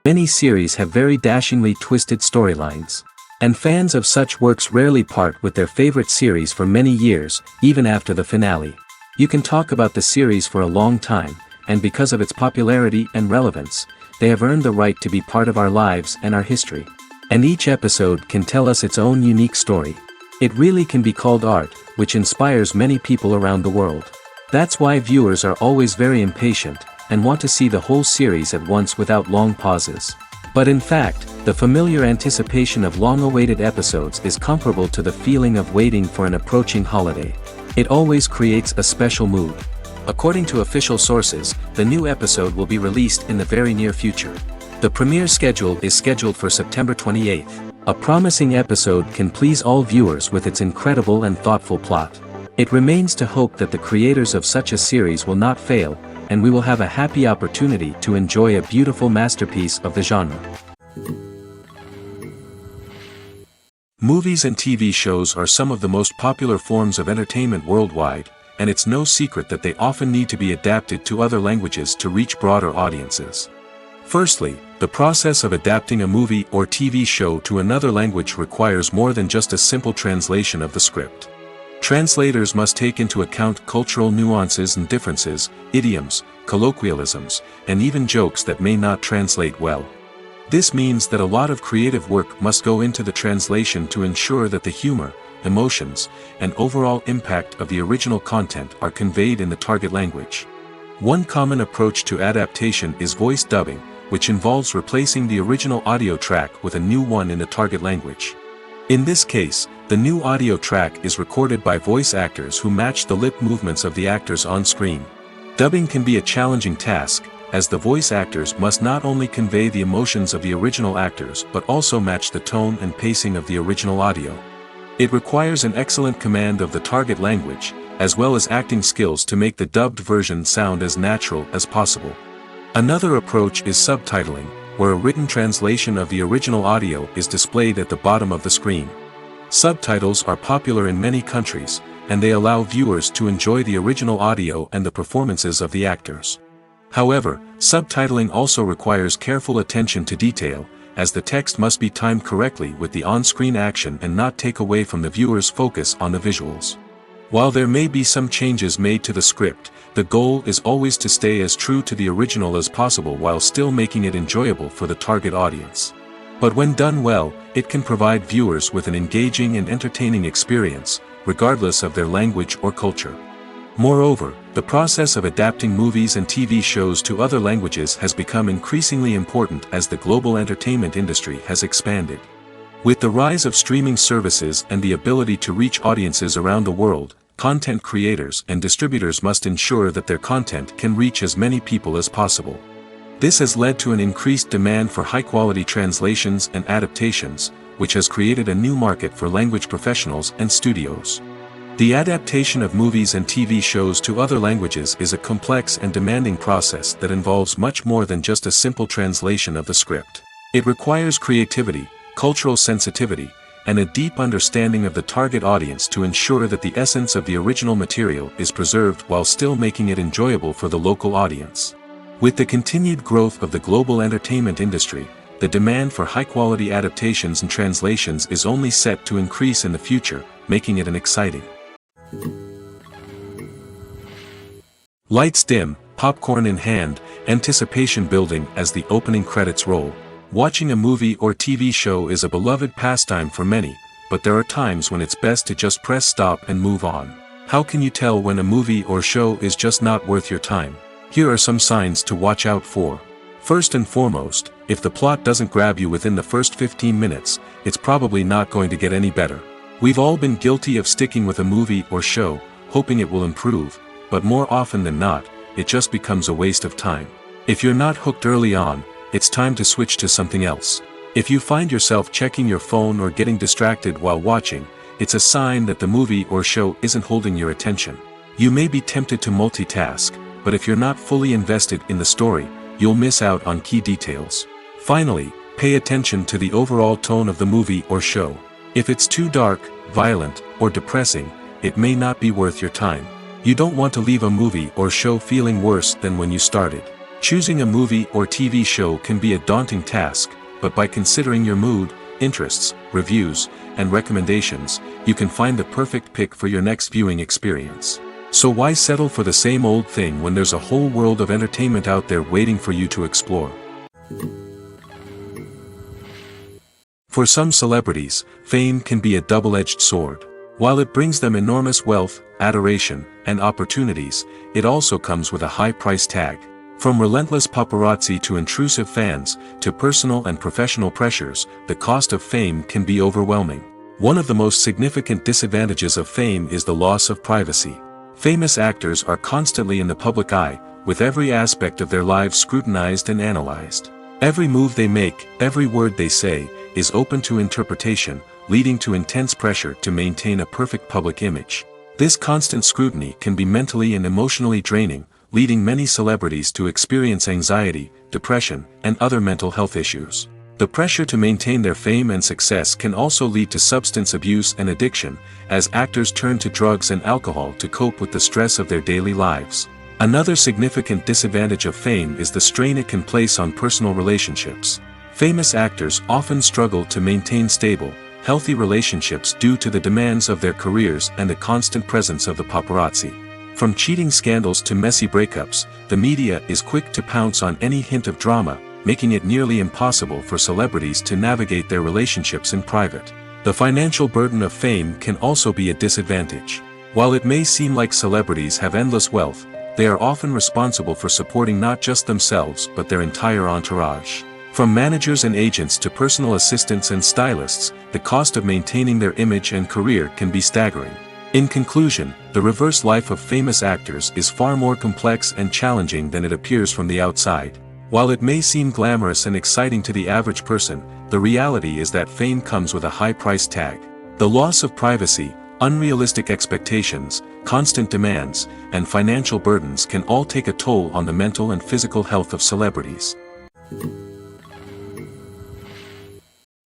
Many series have very dashingly twisted storylines. And fans of such works rarely part with their favorite series for many years, even after the finale. You can talk about the series for a long time, and because of its popularity and relevance, they have earned the right to be part of our lives and our history. And each episode can tell us its own unique story. It really can be called art, which inspires many people around the world. That's why viewers are always very impatient, and want to see the whole series at once without long pauses. But in fact, the familiar anticipation of long-awaited episodes is comparable to the feeling of waiting for an approaching holiday. It always creates a special mood. According to official sources, the new episode will be released in the very near future. The premiere schedule is scheduled for September 28th. A promising episode can please all viewers with its incredible and thoughtful plot. It remains to hope that the creators of such a series will not fail, and we will have a happy opportunity to enjoy a beautiful masterpiece of the genre. Movies and TV shows are some of the most popular forms of entertainment worldwide, and it's no secret that they often need to be adapted to other languages to reach broader audiences. Firstly, the process of adapting a movie or TV show to another language requires more than just a simple translation of the script. Translators must take into account cultural nuances and differences, idioms, colloquialisms, and even jokes that may not translate well. This means that a lot of creative work must go into the translation to ensure that the humor, emotions, and overall impact of the original content are conveyed in the target language. One common approach to adaptation is voice dubbing, which involves replacing the original audio track with a new one in the target language. In this case, the new audio track is recorded by voice actors who match the lip movements of the actors on screen. Dubbing can be a challenging task, as the voice actors must not only convey the emotions of the original actors but also match the tone and pacing of the original audio. It requires an excellent command of the target language, as well as acting skills to make the dubbed version sound as natural as possible. Another approach is subtitling, where a written translation of the original audio is displayed at the bottom of the screen. Subtitles are popular in many countries, and they allow viewers to enjoy the original audio and the performances of the actors. However, subtitling also requires careful attention to detail, as the text must be timed correctly with the on-screen action and not take away from the viewer's focus on the visuals. While there may be some changes made to the script, the goal is always to stay as true to the original as possible while still making it enjoyable for the target audience. But when done well, it can provide viewers with an engaging and entertaining experience, regardless of their language or culture. Moreover, the process of adapting movies and TV shows to other languages has become increasingly important as the global entertainment industry has expanded. With the rise of streaming services and the ability to reach audiences around the world, content creators and distributors must ensure that their content can reach as many people as possible. This has led to an increased demand for high-quality translations and adaptations, which has created a new market for language professionals and studios. The adaptation of movies and TV shows to other languages is a complex and demanding process that involves much more than just a simple translation of the script. It requires creativity, cultural sensitivity, and a deep understanding of the target audience to ensure that the essence of the original material is preserved while still making it enjoyable for the local audience. With the continued growth of the global entertainment industry, the demand for high-quality adaptations and translations is only set to increase in the future, making it an exciting. Lights dim, popcorn in hand, anticipation building as the opening credits roll. Watching a movie or TV show is a beloved pastime for many, but there are times when it's best to just press stop and move on. How can you tell when a movie or show is just not worth your time? Here are some signs to watch out for. First and foremost, if the plot doesn't grab you within the first 15 minutes, it's probably not going to get any better. We've all been guilty of sticking with a movie or show, hoping it will improve, but more often than not, it just becomes a waste of time. If you're not hooked early on, it's time to switch to something else. If you find yourself checking your phone or getting distracted while watching, it's a sign that the movie or show isn't holding your attention. You may be tempted to multitask, but if you're not fully invested in the story, you'll miss out on key details. Finally, pay attention to the overall tone of the movie or show. If it's too dark, violent, or depressing, it may not be worth your time. You don't want to leave a movie or show feeling worse than when you started. Choosing a movie or TV show can be a daunting task, but by considering your mood, interests, reviews, and recommendations, you can find the perfect pick for your next viewing experience. So why settle for the same old thing when there's a whole world of entertainment out there waiting for you to explore? For some celebrities, fame can be a double-edged sword. While it brings them enormous wealth, adoration, and opportunities, it also comes with a high price tag. From relentless paparazzi to intrusive fans, to personal and professional pressures, the cost of fame can be overwhelming. One of the most significant disadvantages of fame is the loss of privacy. Famous actors are constantly in the public eye, with every aspect of their lives scrutinized and analyzed. Every move they make, every word they say, is open to interpretation, leading to intense pressure to maintain a perfect public image. This constant scrutiny can be mentally and emotionally draining, leading many celebrities to experience anxiety, depression, and other mental health issues. The pressure to maintain their fame and success can also lead to substance abuse and addiction, as actors turn to drugs and alcohol to cope with the stress of their daily lives. Another significant disadvantage of fame is the strain it can place on personal relationships. Famous actors often struggle to maintain stable, healthy relationships due to the demands of their careers and the constant presence of the paparazzi. From cheating scandals to messy breakups, the media is quick to pounce on any hint of drama, making it nearly impossible for celebrities to navigate their relationships in private. The financial burden of fame can also be a disadvantage. While it may seem like celebrities have endless wealth, they are often responsible for supporting not just themselves but their entire entourage. From managers and agents to personal assistants and stylists, the cost of maintaining their image and career can be staggering. In conclusion, the reverse life of famous actors is far more complex and challenging than it appears from the outside. While it may seem glamorous and exciting to the average person, the reality is that fame comes with a high price tag. The loss of privacy, unrealistic expectations, constant demands, and financial burdens can all take a toll on the mental and physical health of celebrities.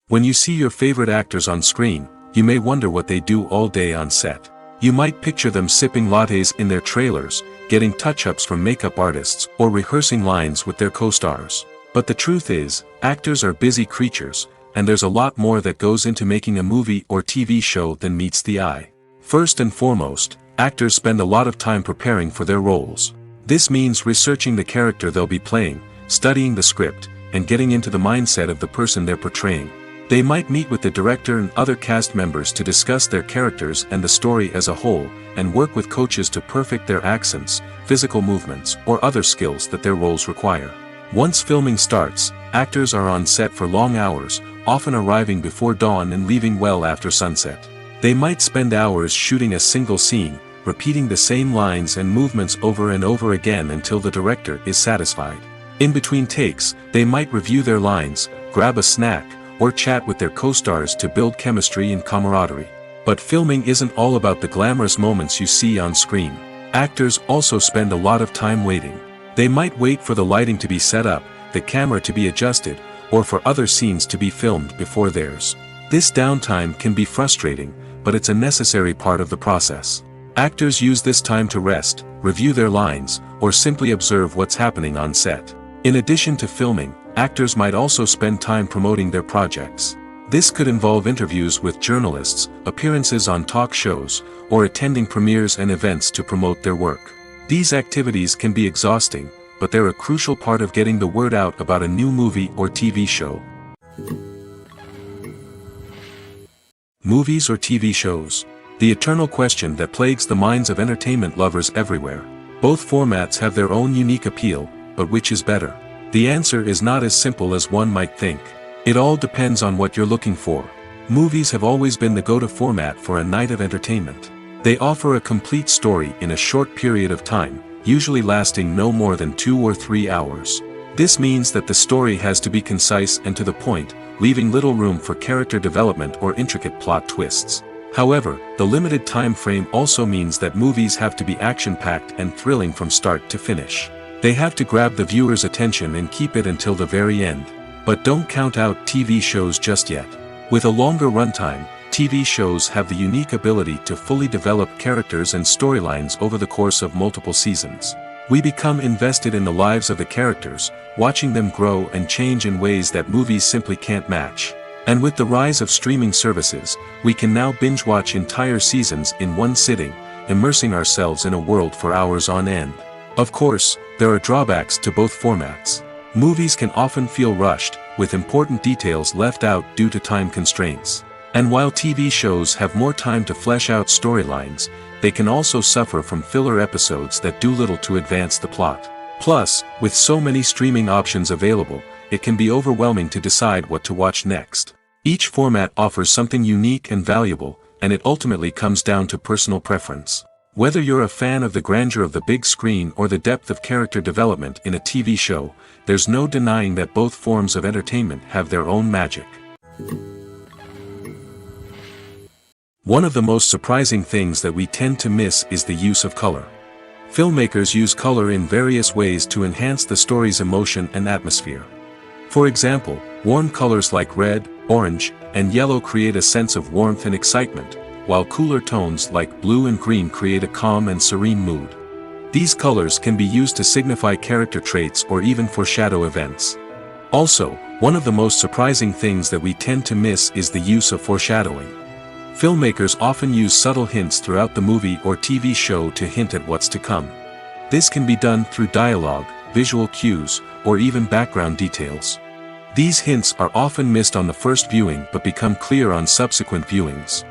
When you see your favorite actors on screen, you may wonder what they do all day on set. You might picture them sipping lattes in their trailers, getting touch-ups from makeup artists, or rehearsing lines with their co-stars. But the truth is, actors are busy creatures, and there's a lot more that goes into making a movie or TV show than meets the eye. First and foremost, actors spend a lot of time preparing for their roles. This means researching the character they'll be playing, studying the script, and getting into the mindset of the person they're portraying. They might meet with the director and other cast members to discuss their characters and the story as a whole, and work with coaches to perfect their accents, physical movements, or other skills that their roles require. Once filming starts, actors are on set for long hours, often arriving before dawn and leaving well after sunset. They might spend hours shooting a single scene, repeating the same lines and movements over and over again until the director is satisfied. In between takes, they might review their lines, grab a snack, or chat with their co-stars to build chemistry and camaraderie. But filming isn't all about the glamorous moments you see on screen. Actors also spend a lot of time waiting. They might wait for the lighting to be set up, the camera to be adjusted, or for other scenes to be filmed before theirs. This downtime can be frustrating, but it's a necessary part of the process. Actors use this time to rest, review their lines, or simply observe what's happening on set. In addition to filming, actors might also spend time promoting their projects. This could involve interviews with journalists, appearances on talk shows, or attending premieres and events to promote their work. These activities can be exhausting, but they're a crucial part of getting the word out about a new movie or TV show. Movies or TV shows? The eternal question that plagues the minds of entertainment lovers everywhere. Both formats have their own unique appeal, but which is better? The answer is not as simple as one might think. It all depends on what you're looking for. Movies have always been the go-to format for a night of entertainment. They offer a complete story in a short period of time, usually lasting no more than 2 or 3 hours. This means that the story has to be concise and to the point, leaving little room for character development or intricate plot twists. However, the limited time frame also means that movies have to be action-packed and thrilling from start to finish. They have to grab the viewer's attention and keep it until the very end. But don't count out TV shows just yet. With a longer runtime, TV shows have the unique ability to fully develop characters and storylines over the course of multiple seasons. We become invested in the lives of the characters, watching them grow and change in ways that movies simply can't match. And with the rise of streaming services, we can now binge-watch entire seasons in one sitting, immersing ourselves in a world for hours on end. Of course, there are drawbacks to both formats. Movies can often feel rushed, with important details left out due to time constraints. And while TV shows have more time to flesh out storylines, they can also suffer from filler episodes that do little to advance the plot. Plus, with so many streaming options available, it can be overwhelming to decide what to watch next. Each format offers something unique and valuable, and it ultimately comes down to personal preference. Whether you're a fan of the grandeur of the big screen or the depth of character development in a TV show, there's no denying that both forms of entertainment have their own magic. One of the most surprising things that we tend to miss is the use of color. Filmmakers use color in various ways to enhance the story's emotion and atmosphere. For example, warm colors like red, orange, and yellow create a sense of warmth and excitement, while cooler tones like blue and green create a calm and serene mood. These colors can be used to signify character traits or even foreshadow events. Also, one of the most surprising things that we tend to miss is the use of foreshadowing. Filmmakers often use subtle hints throughout the movie or TV show to hint at what's to come. This can be done through dialogue, visual cues, or even background details. These hints are often missed on the first viewing but become clear on subsequent viewings.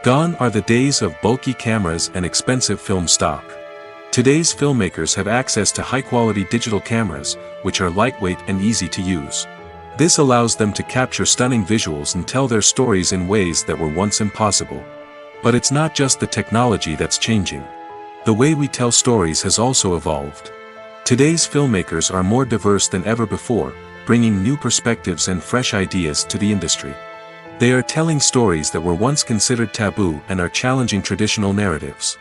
Gone are the days of bulky cameras and expensive film stock. Today's filmmakers have access to high-quality digital cameras, which are lightweight and easy to use. This allows them to capture stunning visuals and tell their stories in ways that were once impossible. But it's not just the technology that's changing. The way we tell stories has also evolved. Today's filmmakers are more diverse than ever before, bringing new perspectives and fresh ideas to the industry. They are telling stories that were once considered taboo and are challenging traditional narratives.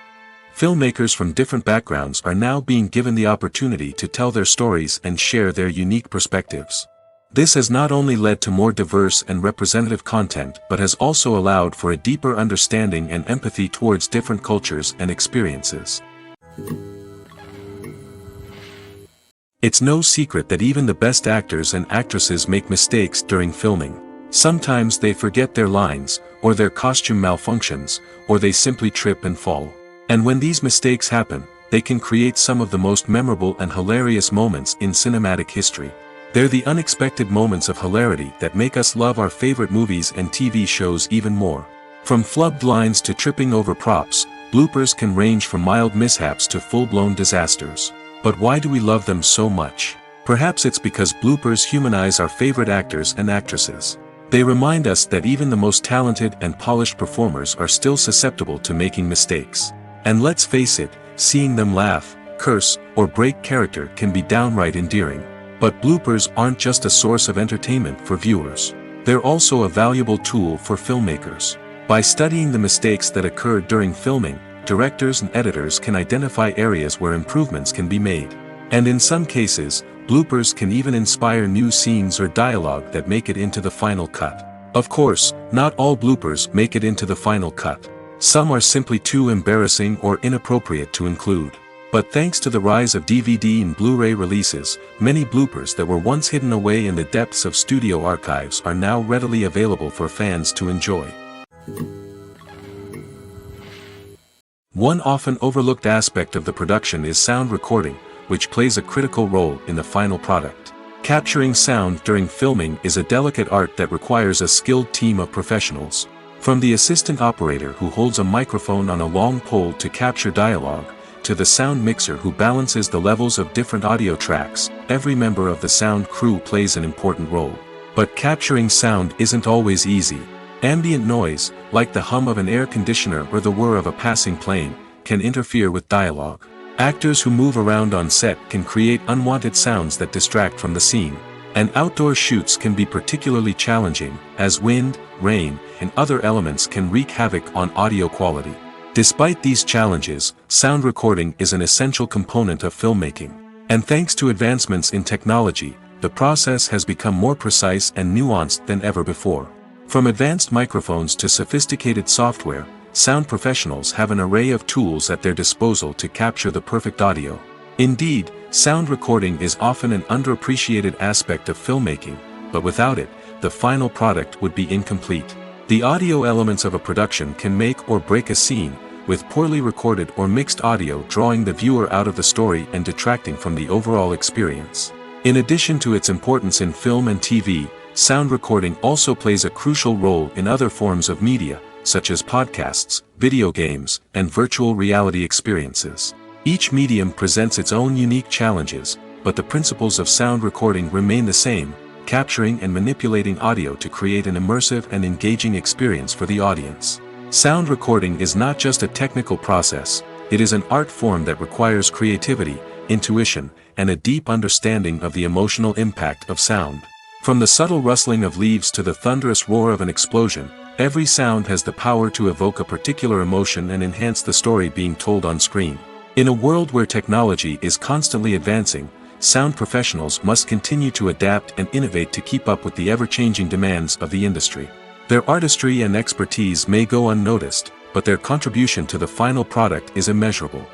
Filmmakers from different backgrounds are now being given the opportunity to tell their stories and share their unique perspectives. This has not only led to more diverse and representative content but has also allowed for a deeper understanding and empathy towards different cultures and experiences. It's no secret that even the best actors and actresses make mistakes during filming. Sometimes they forget their lines, or their costume malfunctions, or they simply trip and fall. And when these mistakes happen, they can create some of the most memorable and hilarious moments in cinematic history. They're the unexpected moments of hilarity that make us love our favorite movies and TV shows even more. From flubbed lines to tripping over props, bloopers can range from mild mishaps to full-blown disasters. But why do we love them so much? Perhaps it's because bloopers humanize our favorite actors and actresses. They remind us that even the most talented and polished performers are still susceptible to making mistakes. And let's face it, seeing them laugh, curse, or break character can be downright endearing. But bloopers aren't just a source of entertainment for viewers. They're also a valuable tool for filmmakers. By studying the mistakes that occurred during filming, directors and editors can identify areas where improvements can be made. And in some cases, bloopers can even inspire new scenes or dialogue that make it into the final cut. Of course, not all bloopers make it into the final cut. Some are simply too embarrassing or inappropriate to include. But thanks to the rise of DVD and Blu-ray releases, many bloopers that were once hidden away in the depths of studio archives are now readily available for fans to enjoy. One often overlooked aspect of the production is sound recording, which plays a critical role in the final product. Capturing sound during filming is a delicate art that requires a skilled team of professionals. From the assistant operator who holds a microphone on a long pole to capture dialogue, to the sound mixer who balances the levels of different audio tracks, every member of the sound crew plays an important role. But capturing sound isn't always easy. Ambient noise, like the hum of an air conditioner or the whir of a passing plane, can interfere with dialogue. Actors who move around on set can create unwanted sounds that distract from the scene. And outdoor shoots can be particularly challenging, as wind, rain, and other elements can wreak havoc on audio quality. Despite these challenges, sound recording is an essential component of filmmaking. And thanks to advancements in technology, the process has become more precise and nuanced than ever before. From advanced microphones to sophisticated software, sound professionals have an array of tools at their disposal to capture the perfect audio. Indeed, sound recording is often an underappreciated aspect of filmmaking, but without it, the final product would be incomplete. The audio elements of a production can make or break a scene, with poorly recorded or mixed audio drawing the viewer out of the story and detracting from the overall experience. In addition to its importance in film and TV, sound recording also plays a crucial role in other forms of media, such as podcasts, video games, and virtual reality experiences. Each medium presents its own unique challenges, but the principles of sound recording remain the same, capturing and manipulating audio to create an immersive and engaging experience for the audience. Sound recording is not just a technical process, it is an art form that requires creativity, intuition, and a deep understanding of the emotional impact of sound. From the subtle rustling of leaves to the thunderous roar of an explosion, every sound has the power to evoke a particular emotion and enhance the story being told on screen. In a world where technology is constantly advancing, sound professionals must continue to adapt and innovate to keep up with the ever-changing demands of the industry. Their artistry and expertise may go unnoticed, but their contribution to the final product is immeasurable.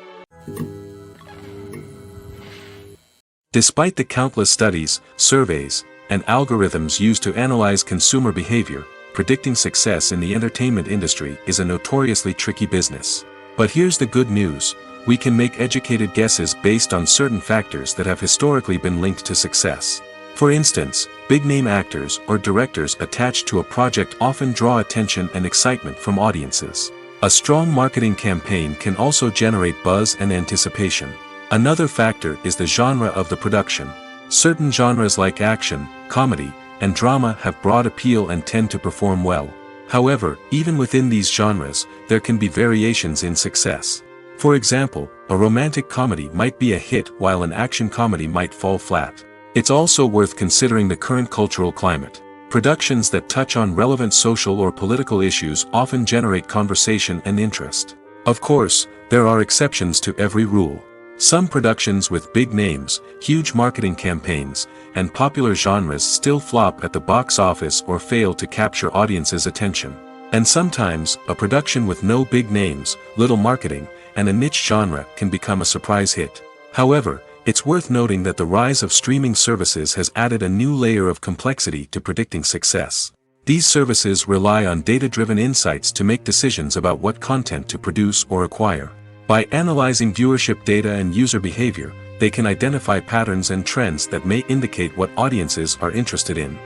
Despite the countless studies, surveys, and algorithms used to analyze consumer behavior, predicting success in the entertainment industry is a notoriously tricky business. But here's the good news: we can make educated guesses based on certain factors that have historically been linked to success. For instance, big-name actors or directors attached to a project often draw attention and excitement from audiences. A strong marketing campaign can also generate buzz and anticipation. Another factor is the genre of the production. Certain genres like action, comedy, and drama have broad appeal and tend to perform well. However, even within these genres, there can be variations in success. For example, a romantic comedy might be a hit while an action comedy might fall flat. It's also worth considering the current cultural climate. Productions that touch on relevant social or political issues often generate conversation and interest. Of course, there are exceptions to every rule. Some productions with big names, huge marketing campaigns, and popular genres still flop at the box office or fail to capture audiences' attention. And sometimes, a production with no big names, little marketing, and a niche genre can become a surprise hit. However, it's worth noting that the rise of streaming services has added a new layer of complexity to predicting success. These services rely on data-driven insights to make decisions about what content to produce or acquire. By analyzing viewership data and user behavior, they can identify patterns and trends that may indicate what audiences are interested in.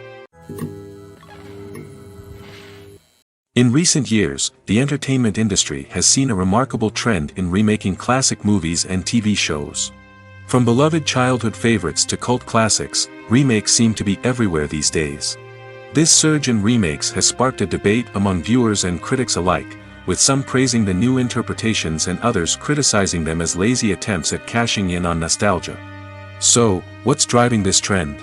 In recent years, the entertainment industry has seen a remarkable trend in remaking classic movies and TV shows. From beloved childhood favorites to cult classics, remakes seem to be everywhere these days. This surge in remakes has sparked a debate among viewers and critics alike, with some praising the new interpretations and others criticizing them as lazy attempts at cashing in on nostalgia. So, what's driving this trend?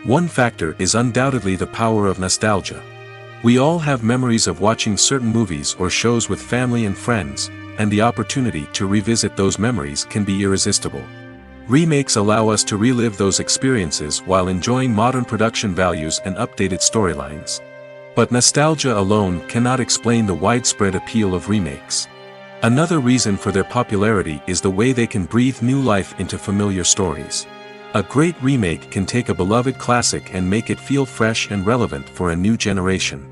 One factor is undoubtedly the power of nostalgia. We all have memories of watching certain movies or shows with family and friends, and the opportunity to revisit those memories can be irresistible. Remakes allow us to relive those experiences while enjoying modern production values and updated storylines. But nostalgia alone cannot explain the widespread appeal of remakes. Another reason for their popularity is the way they can breathe new life into familiar stories. A great remake can take a beloved classic and make it feel fresh and relevant for a new generation.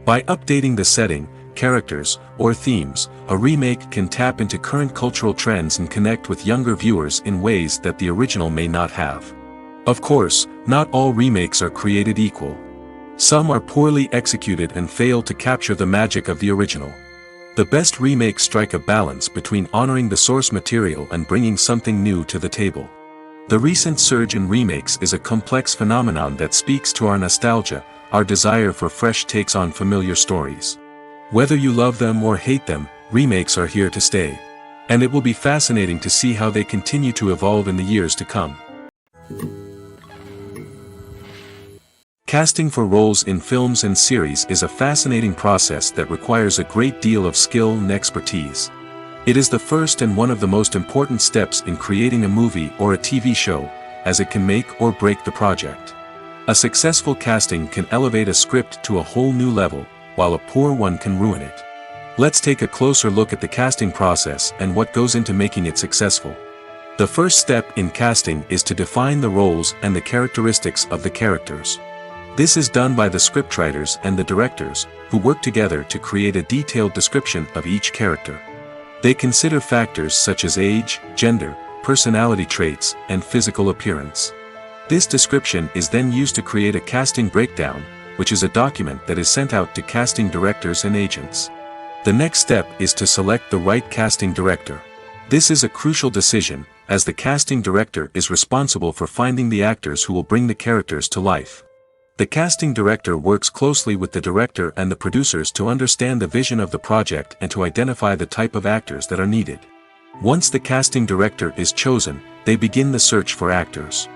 By updating the setting, characters, or themes, a remake can tap into current cultural trends and connect with younger viewers in ways that the original may not have. Of course, not all remakes are created equal. Some are poorly executed and fail to capture the magic of the original. The best remakes strike a balance between honoring the source material and bringing something new to the table. The recent surge in remakes is a complex phenomenon that speaks to our nostalgia, our desire for fresh takes on familiar stories. Whether you love them or hate them, remakes are here to stay. And it will be fascinating to see how they continue to evolve in the years to come. Casting for roles in films and series is a fascinating process that requires a great deal of skill and expertise. It is the first and one of the most important steps in creating a movie or a TV show, as it can make or break the project. A successful casting can elevate a script to a whole new level, while a poor one can ruin it. Let's take a closer look at the casting process and what goes into making it successful. The first step in casting is to define the roles and the characteristics of the characters. This is done by the scriptwriters and the directors, who work together to create a detailed description of each character. They consider factors such as age, gender, personality traits, and physical appearance. This description is then used to create a casting breakdown, which is a document that is sent out to casting directors and agents. The next step is to select the right casting director. This is a crucial decision, as the casting director is responsible for finding the actors who will bring the characters to life. The casting director works closely with the director and the producers to understand the vision of the project and to identify the type of actors that are needed. Once the casting director is chosen, they begin the search for actors.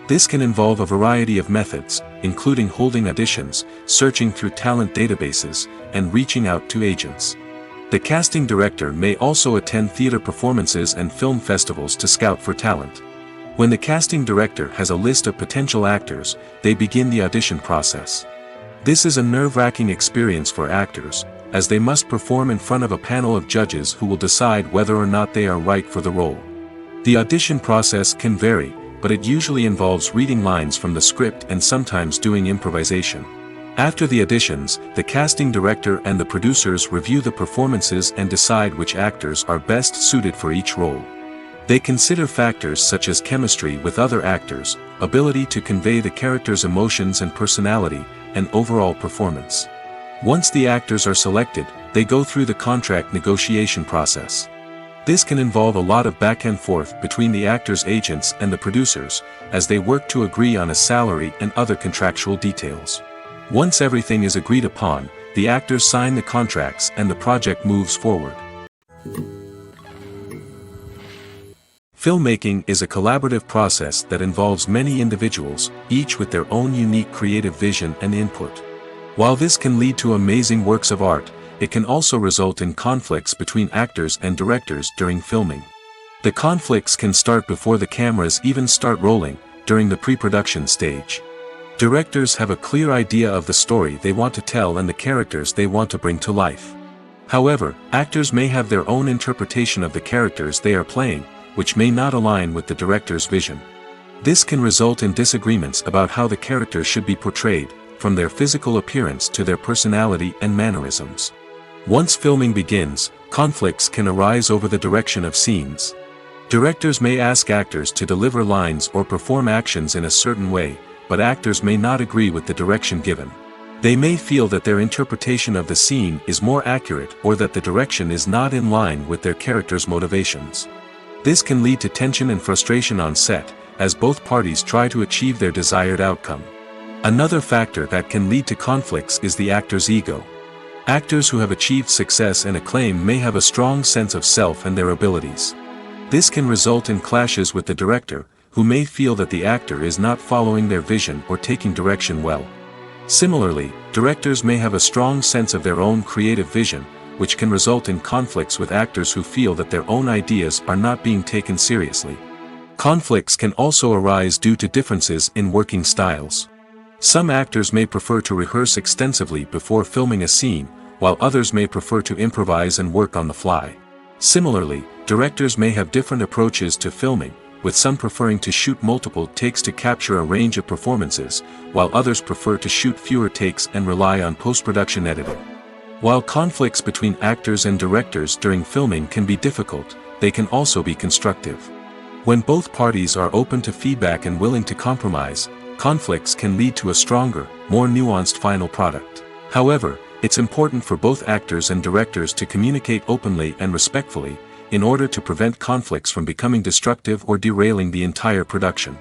This can involve a variety of methods, including holding auditions, searching through talent databases, and reaching out to agents. The casting director may also attend theater performances and film festivals to scout for talent. When the casting director has a list of potential actors, they begin the audition process. This is a nerve-wracking experience for actors, as they must perform in front of a panel of judges who will decide whether or not they are right for the role. The audition process can vary, but it usually involves reading lines from the script and sometimes doing improvisation. After the auditions, the casting director and the producers review the performances and decide which actors are best suited for each role. They consider factors such as chemistry with other actors, ability to convey the character's emotions and personality, and overall performance. Once the actors are selected, they go through the contract negotiation process. This can involve a lot of back and forth between the actors' agents and the producers, as they work to agree on a salary and other contractual details. Once everything is agreed upon, the actors sign the contracts and the project moves forward. Filmmaking is a collaborative process that involves many individuals, each with their own unique creative vision and input. While this can lead to amazing works of art, it can also result in conflicts between actors and directors during filming. The conflicts can start before the cameras even start rolling, during the pre-production stage. Directors have a clear idea of the story they want to tell and the characters they want to bring to life. However, actors may have their own interpretation of the characters they are playing, which may not align with the director's vision. This can result in disagreements about how the characters should be portrayed, from their physical appearance to their personality and mannerisms. Once filming begins, conflicts can arise over the direction of scenes. Directors may ask actors to deliver lines or perform actions in a certain way, but actors may not agree with the direction given. They may feel that their interpretation of the scene is more accurate or that the direction is not in line with their character's motivations. This can lead to tension and frustration on set, as both parties try to achieve their desired outcome. Another factor that can lead to conflicts is the actor's ego. Actors who have achieved success and acclaim may have a strong sense of self and their abilities. This can result in clashes with the director, who may feel that the actor is not following their vision or taking direction well. Similarly, directors may have a strong sense of their own creative vision, which can result in conflicts with actors who feel that their own ideas are not being taken seriously. Conflicts can also arise due to differences in working styles. Some actors may prefer to rehearse extensively before filming a scene, while others may prefer to improvise and work on the fly. Similarly, directors may have different approaches to filming, with some preferring to shoot multiple takes to capture a range of performances, while others prefer to shoot fewer takes and rely on post-production editing. While conflicts between actors and directors during filming can be difficult, they can also be constructive. When both parties are open to feedback and willing to compromise, conflicts can lead to a stronger, more nuanced final product. However, it's important for both actors and directors to communicate openly and respectfully, in order to prevent conflicts from becoming destructive or derailing the entire production.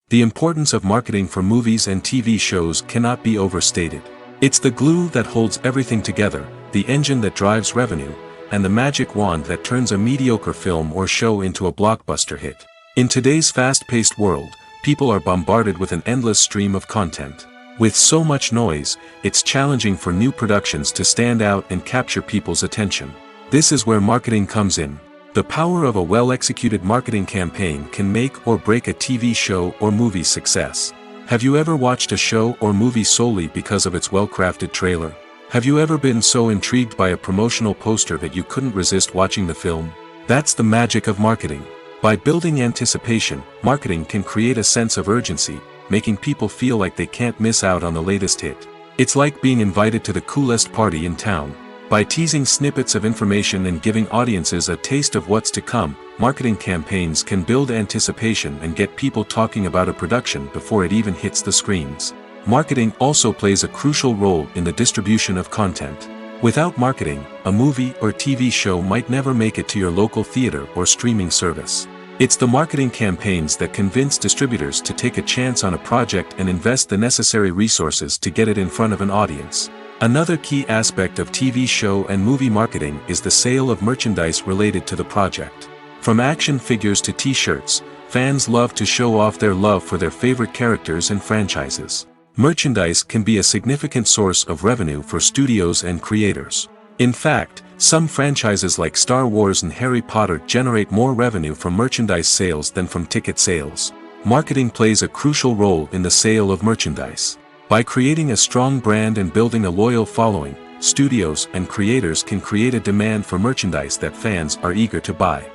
The importance of marketing for movies and TV shows cannot be overstated. It's the glue that holds everything together, the engine that drives revenue, and the magic wand that turns a mediocre film or show into a blockbuster hit. In today's fast-paced world, people are bombarded with an endless stream of content. With so much noise, it's challenging for new productions to stand out and capture people's attention. This is where marketing comes in. The power of a well-executed marketing campaign can make or break a TV show or movie's success. Have you ever watched a show or movie solely because of its well-crafted trailer? Have you ever been so intrigued by a promotional poster that you couldn't resist watching the film? That's the magic of marketing. By building anticipation, marketing can create a sense of urgency, making people feel like they can't miss out on the latest hit. It's like being invited to the coolest party in town. By teasing snippets of information and giving audiences a taste of what's to come, marketing campaigns can build anticipation and get people talking about a production before it even hits the screens. Marketing also plays a crucial role in the distribution of content. Without marketing, a movie or TV show might never make it to your local theater or streaming service. It's the marketing campaigns that convince distributors to take a chance on a project and invest the necessary resources to get it in front of an audience. Another key aspect of TV show and movie marketing is the sale of merchandise related to the project. From action figures to t-shirts, fans love to show off their love for their favorite characters and franchises. Merchandise can be a significant source of revenue for studios and creators. In fact, some franchises like Star Wars and Harry Potter generate more revenue from merchandise sales than from ticket sales. Marketing plays a crucial role in the sale of merchandise. By creating a strong brand and building a loyal following, studios and creators can create a demand for merchandise that fans are eager to buy.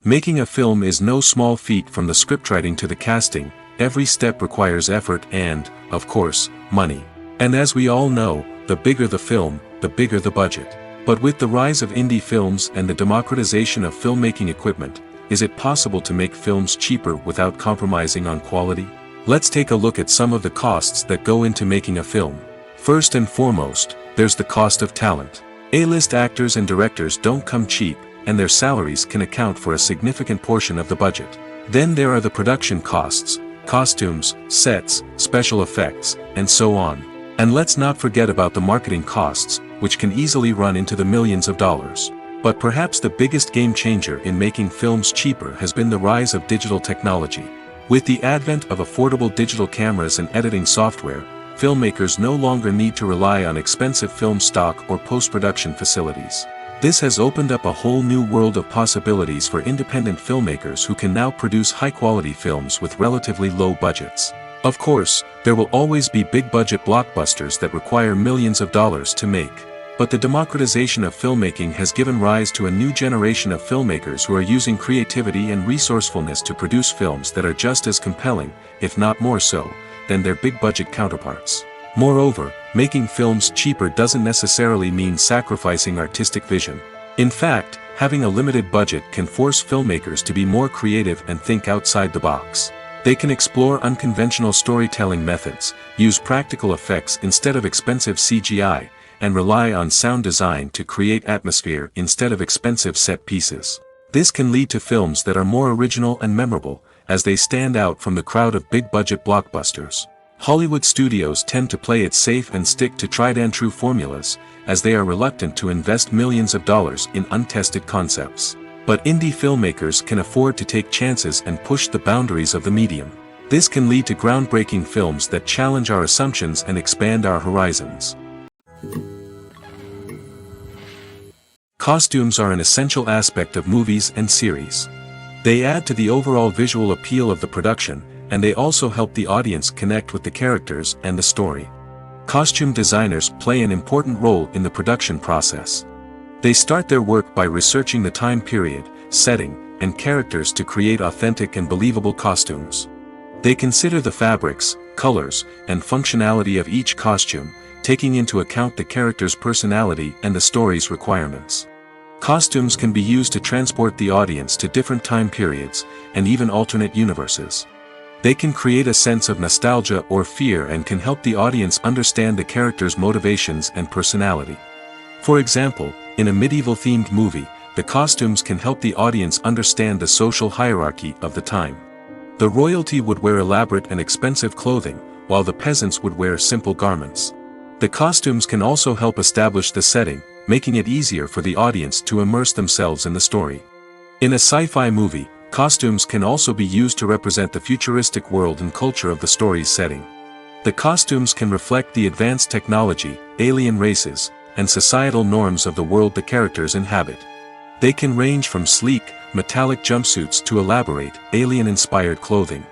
Making a film is no small feat. From the scriptwriting to the casting, every step requires effort and, of course, money. And as we all know, the bigger the film, the bigger the budget. But with the rise of indie films and the democratization of filmmaking equipment, is it possible to make films cheaper without compromising on quality? Let's take a look at some of the costs that go into making a film. First and foremost, there's the cost of talent. A-list actors and directors don't come cheap, and their salaries can account for a significant portion of the budget. Then there are the production costs, costumes, sets, special effects, and so on. And let's not forget about the marketing costs, which can easily run into the millions of dollars. But perhaps the biggest game changer in making films cheaper has been the rise of digital technology. With the advent of affordable digital cameras and editing software, filmmakers no longer need to rely on expensive film stock or post-production facilities. This has opened up a whole new world of possibilities for independent filmmakers who can now produce high-quality films with relatively low budgets. Of course, there will always be big-budget blockbusters that require millions of dollars to make. But the democratization of filmmaking has given rise to a new generation of filmmakers who are using creativity and resourcefulness to produce films that are just as compelling, if not more so, than their big-budget counterparts. Moreover, making films cheaper doesn't necessarily mean sacrificing artistic vision. In fact, having a limited budget can force filmmakers to be more creative and think outside the box. They can explore unconventional storytelling methods, use practical effects instead of expensive CGI, and rely on sound design to create atmosphere instead of expensive set pieces. This can lead to films that are more original and memorable, as they stand out from the crowd of big-budget blockbusters. Hollywood studios tend to play it safe and stick to tried-and-true formulas, as they are reluctant to invest millions of dollars in untested concepts. But indie filmmakers can afford to take chances and push the boundaries of the medium. This can lead to groundbreaking films that challenge our assumptions and expand our horizons. Costumes are an essential aspect of movies and series. They add to the overall visual appeal of the production, and they also help the audience connect with the characters and the story. Costume designers play an important role in the production process. They start their work by researching the time period, setting, and characters to create authentic and believable costumes. They consider the fabrics, colors, and functionality of each costume, taking into account the character's personality and the story's requirements. Costumes can be used to transport the audience to different time periods, and even alternate universes. They can create a sense of nostalgia or fear and can help the audience understand the character's motivations and personality. For example, in a medieval-themed movie, the costumes can help the audience understand the social hierarchy of the time. The royalty would wear elaborate and expensive clothing, while the peasants would wear simple garments. The costumes can also help establish the setting, making it easier for the audience to immerse themselves in the story. In a sci-fi movie, costumes can also be used to represent the futuristic world and culture of the story's setting. The costumes can reflect the advanced technology, alien races, and societal norms of the world the characters inhabit. They can range from sleek, metallic jumpsuits to elaborate, alien-inspired clothing.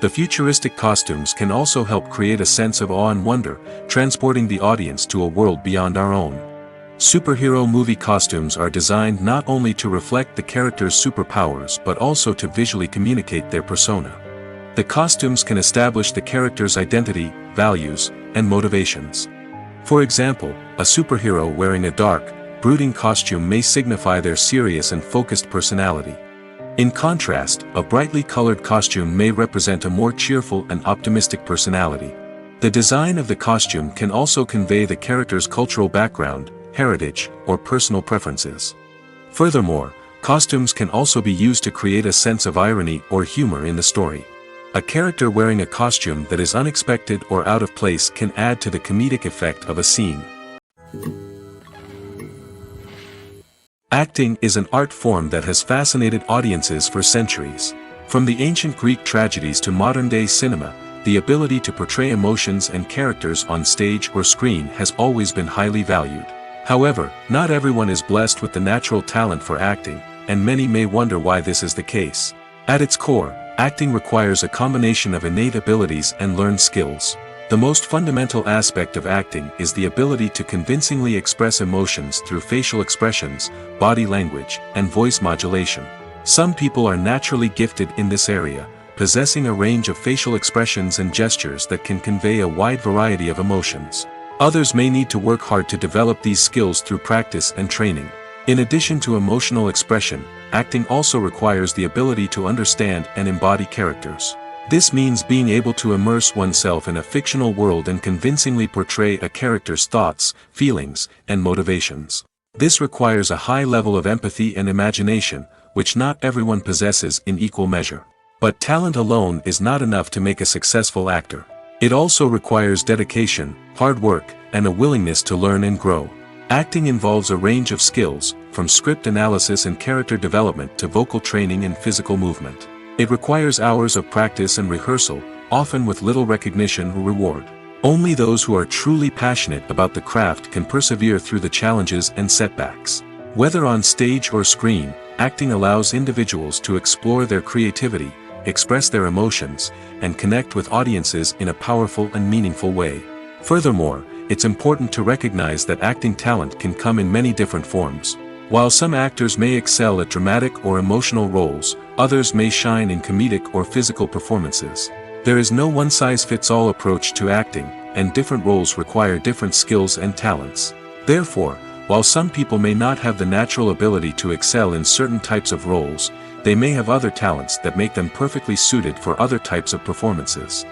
The futuristic costumes can also help create a sense of awe and wonder, transporting the audience to a world beyond our own. Superhero movie costumes are designed not only to reflect the character's superpowers but also to visually communicate their persona. The costumes can establish the character's identity, values, and motivations. For example, a superhero wearing a dark, brooding costume may signify their serious and focused personality. In contrast, a brightly colored costume may represent a more cheerful and optimistic personality. The design of the costume can also convey the character's cultural background, heritage, or personal preferences. Furthermore, costumes can also be used to create a sense of irony or humor in the story. A character wearing a costume that is unexpected or out of place can add to the comedic effect of a scene. Acting is an art form that has fascinated audiences for centuries. From the ancient Greek tragedies to modern-day cinema, the ability to portray emotions and characters on stage or screen has always been highly valued. However, not everyone is blessed with the natural talent for acting, and many may wonder why this is the case. At its core, acting requires a combination of innate abilities and learned skills. The most fundamental aspect of acting is the ability to convincingly express emotions through facial expressions, body language, and voice modulation. Some people are naturally gifted in this area, possessing a range of facial expressions and gestures that can convey a wide variety of emotions. Others may need to work hard to develop these skills through practice and training. In addition to emotional expression, acting also requires the ability to understand and embody characters. This means being able to immerse oneself in a fictional world and convincingly portray a character's thoughts, feelings, and motivations. This requires a high level of empathy and imagination, which not everyone possesses in equal measure. But talent alone is not enough to make a successful actor. It also requires dedication, hard work, and a willingness to learn and grow. Acting involves a range of skills, from script analysis and character development to vocal training and physical movement. It requires hours of practice and rehearsal, often with little recognition or reward. Only those who are truly passionate about the craft can persevere through the challenges and setbacks. Whether on stage or screen, acting allows individuals to explore their creativity, express their emotions, and connect with audiences in a powerful and meaningful way. Furthermore, it's important to recognize that acting talent can come in many different forms. While some actors may excel at dramatic or emotional roles, others may shine in comedic or physical performances. There is no one-size-fits-all approach to acting, and different roles require different skills and talents. Therefore, while some people may not have the natural ability to excel in certain types of roles, they may have other talents that make them perfectly suited for other types of performances.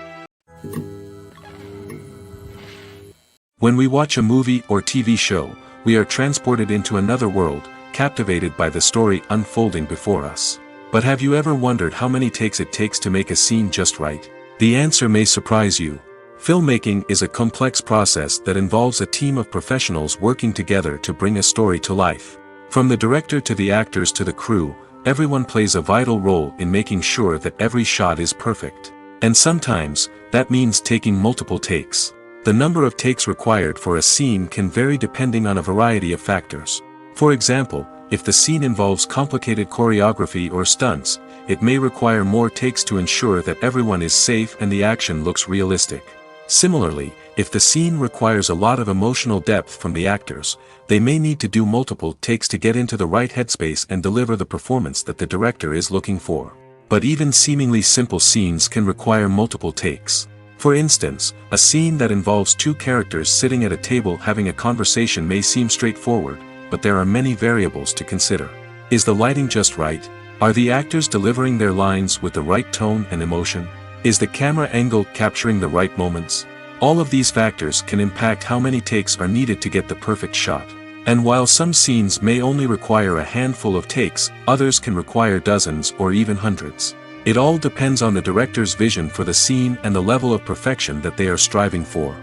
When we watch a movie or TV show, we are transported into another world, captivated by the story unfolding before us. But have you ever wondered how many takes it takes to make a scene just right? The answer may surprise you. Filmmaking is a complex process that involves a team of professionals working together to bring a story to life. From the director to the actors to the crew, everyone plays a vital role in making sure that every shot is perfect. And sometimes, that means taking multiple takes. The number of takes required for a scene can vary depending on a variety of factors. For example, if the scene involves complicated choreography or stunts, it may require more takes to ensure that everyone is safe and the action looks realistic. Similarly, if the scene requires a lot of emotional depth from the actors, they may need to do multiple takes to get into the right headspace and deliver the performance that the director is looking for. But even seemingly simple scenes can require multiple takes. For instance, a scene that involves two characters sitting at a table having a conversation may seem straightforward, but there are many variables to consider. Is the lighting just right? Are the actors delivering their lines with the right tone and emotion? Is the camera angle capturing the right moments? All of these factors can impact how many takes are needed to get the perfect shot. And while some scenes may only require a handful of takes, others can require dozens or even hundreds. It all depends on the director's vision for the scene and the level of perfection that they are striving for.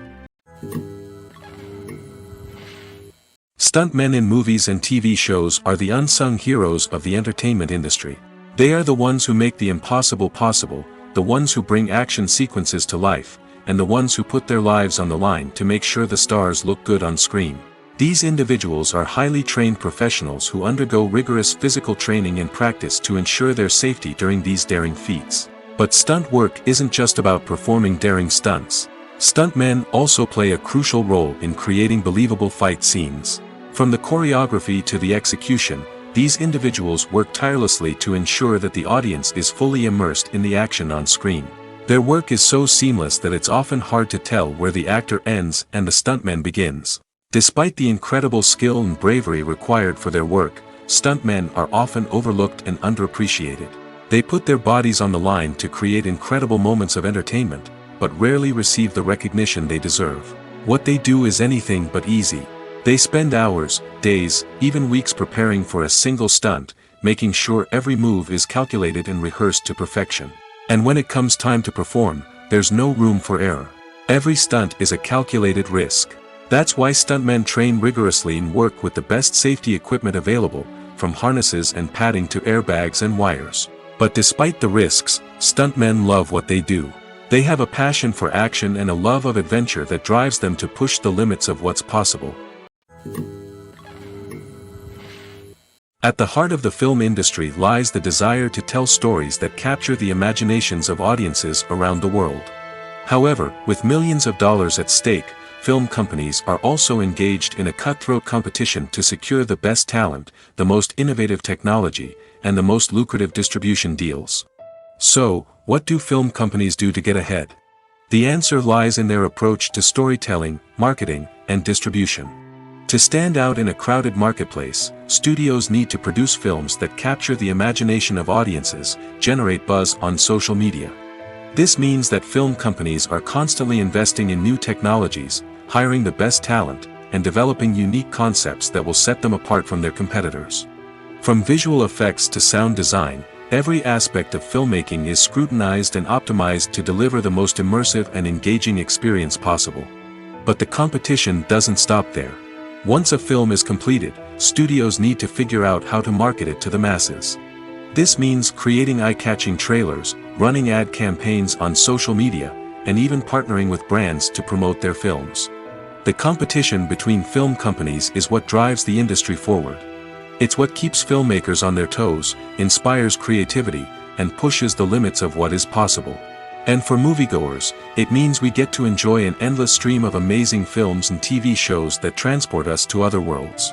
Stuntmen in movies and TV shows are the unsung heroes of the entertainment industry. They are the ones who make the impossible possible, the ones who bring action sequences to life, and the ones who put their lives on the line to make sure the stars look good on screen. These individuals are highly trained professionals who undergo rigorous physical training and practice to ensure their safety during these daring feats. But stunt work isn't just about performing daring stunts. Stuntmen also play a crucial role in creating believable fight scenes. From the choreography to the execution, these individuals work tirelessly to ensure that the audience is fully immersed in the action on screen. Their work is so seamless that it's often hard to tell where the actor ends and the stuntman begins. Despite the incredible skill and bravery required for their work, stuntmen are often overlooked and underappreciated. They put their bodies on the line to create incredible moments of entertainment, but rarely receive the recognition they deserve. What they do is anything but easy. They spend hours, days, even weeks preparing for a single stunt, making sure every move is calculated and rehearsed to perfection. And when it comes time to perform, there's no room for error. Every stunt is a calculated risk. That's why stuntmen train rigorously and work with the best safety equipment available, from harnesses and padding to airbags and wires. But despite the risks, stuntmen love what they do. They have a passion for action and a love of adventure that drives them to push the limits of what's possible. At the heart of the film industry lies the desire to tell stories that capture the imaginations of audiences around the world. However, with millions of dollars at stake, film companies are also engaged in a cutthroat competition to secure the best talent, the most innovative technology, and the most lucrative distribution deals. So, what do film companies do to get ahead? The answer lies in their approach to storytelling, marketing, and distribution. To stand out in a crowded marketplace, studios need to produce films that capture the imagination of audiences, generate buzz on social media. This means that film companies are constantly investing in new technologies, hiring the best talent, and developing unique concepts that will set them apart from their competitors. From visual effects to sound design, every aspect of filmmaking is scrutinized and optimized to deliver the most immersive and engaging experience possible. But the competition doesn't stop there. Once a film is completed, studios need to figure out how to market it to the masses. This means creating eye-catching trailers, running ad campaigns on social media, and even partnering with brands to promote their films. The competition between film companies is what drives the industry forward. It's what keeps filmmakers on their toes, inspires creativity, and pushes the limits of what is possible. And for moviegoers, it means we get to enjoy an endless stream of amazing films and TV shows that transport us to other worlds.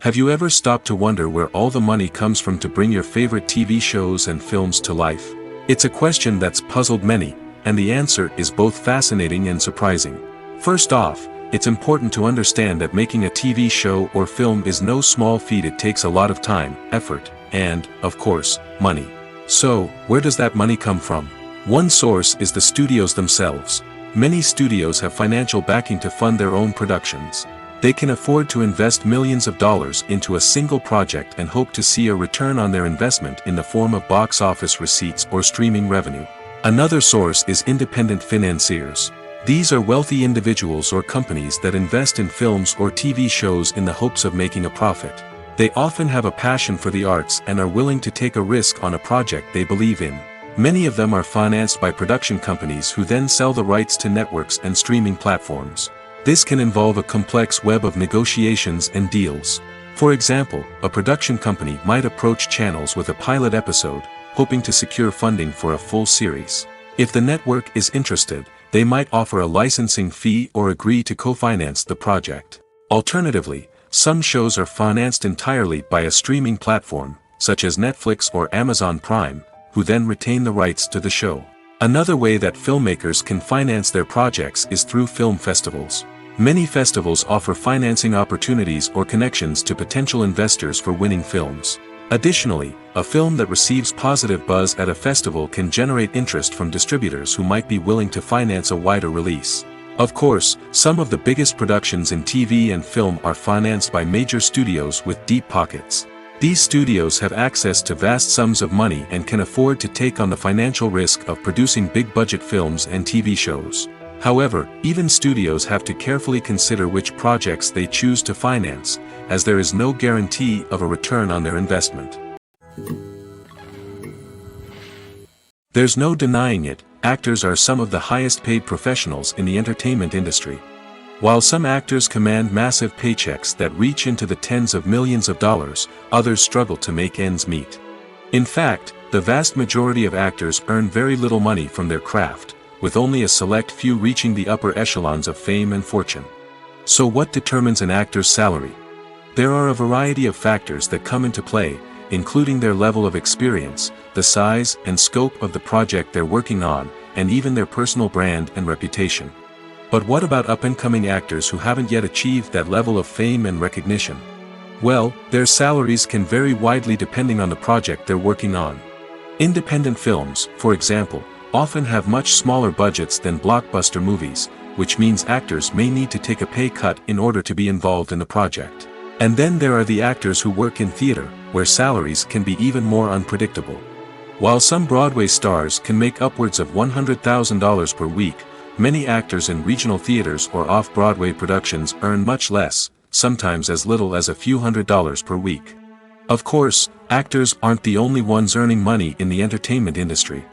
Have you ever stopped to wonder where all the money comes from to bring your favorite TV shows and films to life? It's a question that's puzzled many, and the answer is both fascinating and surprising. First off, it's important to understand that making a TV show or film is no small feat. It takes a lot of time, effort, and, of course, money. So, where does that money come from? One source is the studios themselves. Many studios have financial backing to fund their own productions. They can afford to invest millions of dollars into a single project and hope to see a return on their investment in the form of box office receipts or streaming revenue. Another source is independent financiers. These are wealthy individuals or companies that invest in films or TV shows in the hopes of making a profit. They often have a passion for the arts and are willing to take a risk on a project they believe in. Many of them are financed by production companies who then sell the rights to networks and streaming platforms. This can involve a complex web of negotiations and deals. For example, a production company might approach channels with a pilot episode, hoping to secure funding for a full series. If the network is interested, they might offer a licensing fee or agree to co-finance the project. Alternatively, some shows are financed entirely by a streaming platform, such as Netflix or Amazon Prime, who then retain the rights to the show. Another way that filmmakers can finance their projects is through film festivals. Many festivals offer financing opportunities or connections to potential investors for winning films. Additionally, a film that receives positive buzz at a festival can generate interest from distributors who might be willing to finance a wider release. Of course, some of the biggest productions in TV and film are financed by major studios with deep pockets. These studios have access to vast sums of money and can afford to take on the financial risk of producing big-budget films and TV shows. However, even studios have to carefully consider which projects they choose to finance, as there is no guarantee of a return on their investment. There's no denying it, actors are some of the highest-paid professionals in the entertainment industry. While some actors command massive paychecks that reach into the tens of millions of dollars, others struggle to make ends meet. In fact, the vast majority of actors earn very little money from their craft, with only a select few reaching the upper echelons of fame and fortune. So what determines an actor's salary? There are a variety of factors that come into play, including their level of experience, the size and scope of the project they're working on, and even their personal brand and reputation. But what about up-and-coming actors who haven't yet achieved that level of fame and recognition? Well, their salaries can vary widely depending on the project they're working on. Independent films, for example, often have much smaller budgets than blockbuster movies, which means actors may need to take a pay cut in order to be involved in the project. And then there are the actors who work in theater, where salaries can be even more unpredictable. While some Broadway stars can make upwards of $100,000 per week, many actors in regional theaters or off-Broadway productions earn much less, sometimes as little as a few $100s per week. Of course, actors aren't the only ones earning money in the entertainment industry.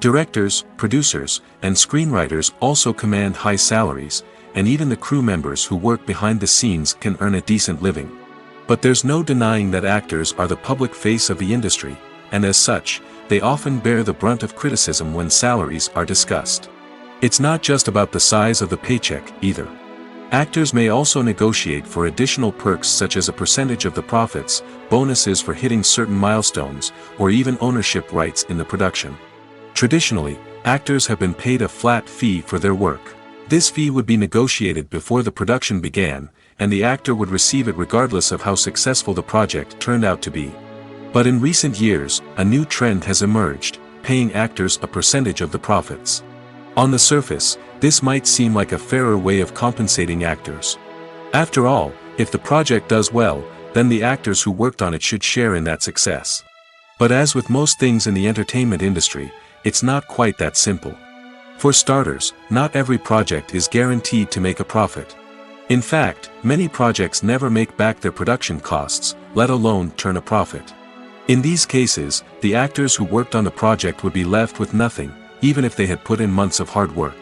Directors, producers, and screenwriters also command high salaries, and even the crew members who work behind the scenes can earn a decent living. But there's no denying that actors are the public face of the industry, and as such, they often bear the brunt of criticism when salaries are discussed. It's not just about the size of the paycheck, either. Actors may also negotiate for additional perks such as a percentage of the profits, bonuses for hitting certain milestones, or even ownership rights in the production. Traditionally, actors have been paid a flat fee for their work. This fee would be negotiated before the production began, and the actor would receive it regardless of how successful the project turned out to be. But in recent years, a new trend has emerged, paying actors a percentage of the profits. On the surface, this might seem like a fairer way of compensating actors. After all, if the project does well, then the actors who worked on it should share in that success. But as with most things in the entertainment industry, it's not quite that simple. For starters, not every project is guaranteed to make a profit. In fact, many projects never make back their production costs, let alone turn a profit. In these cases, the actors who worked on the project would be left with nothing, even if they had put in months of hard work.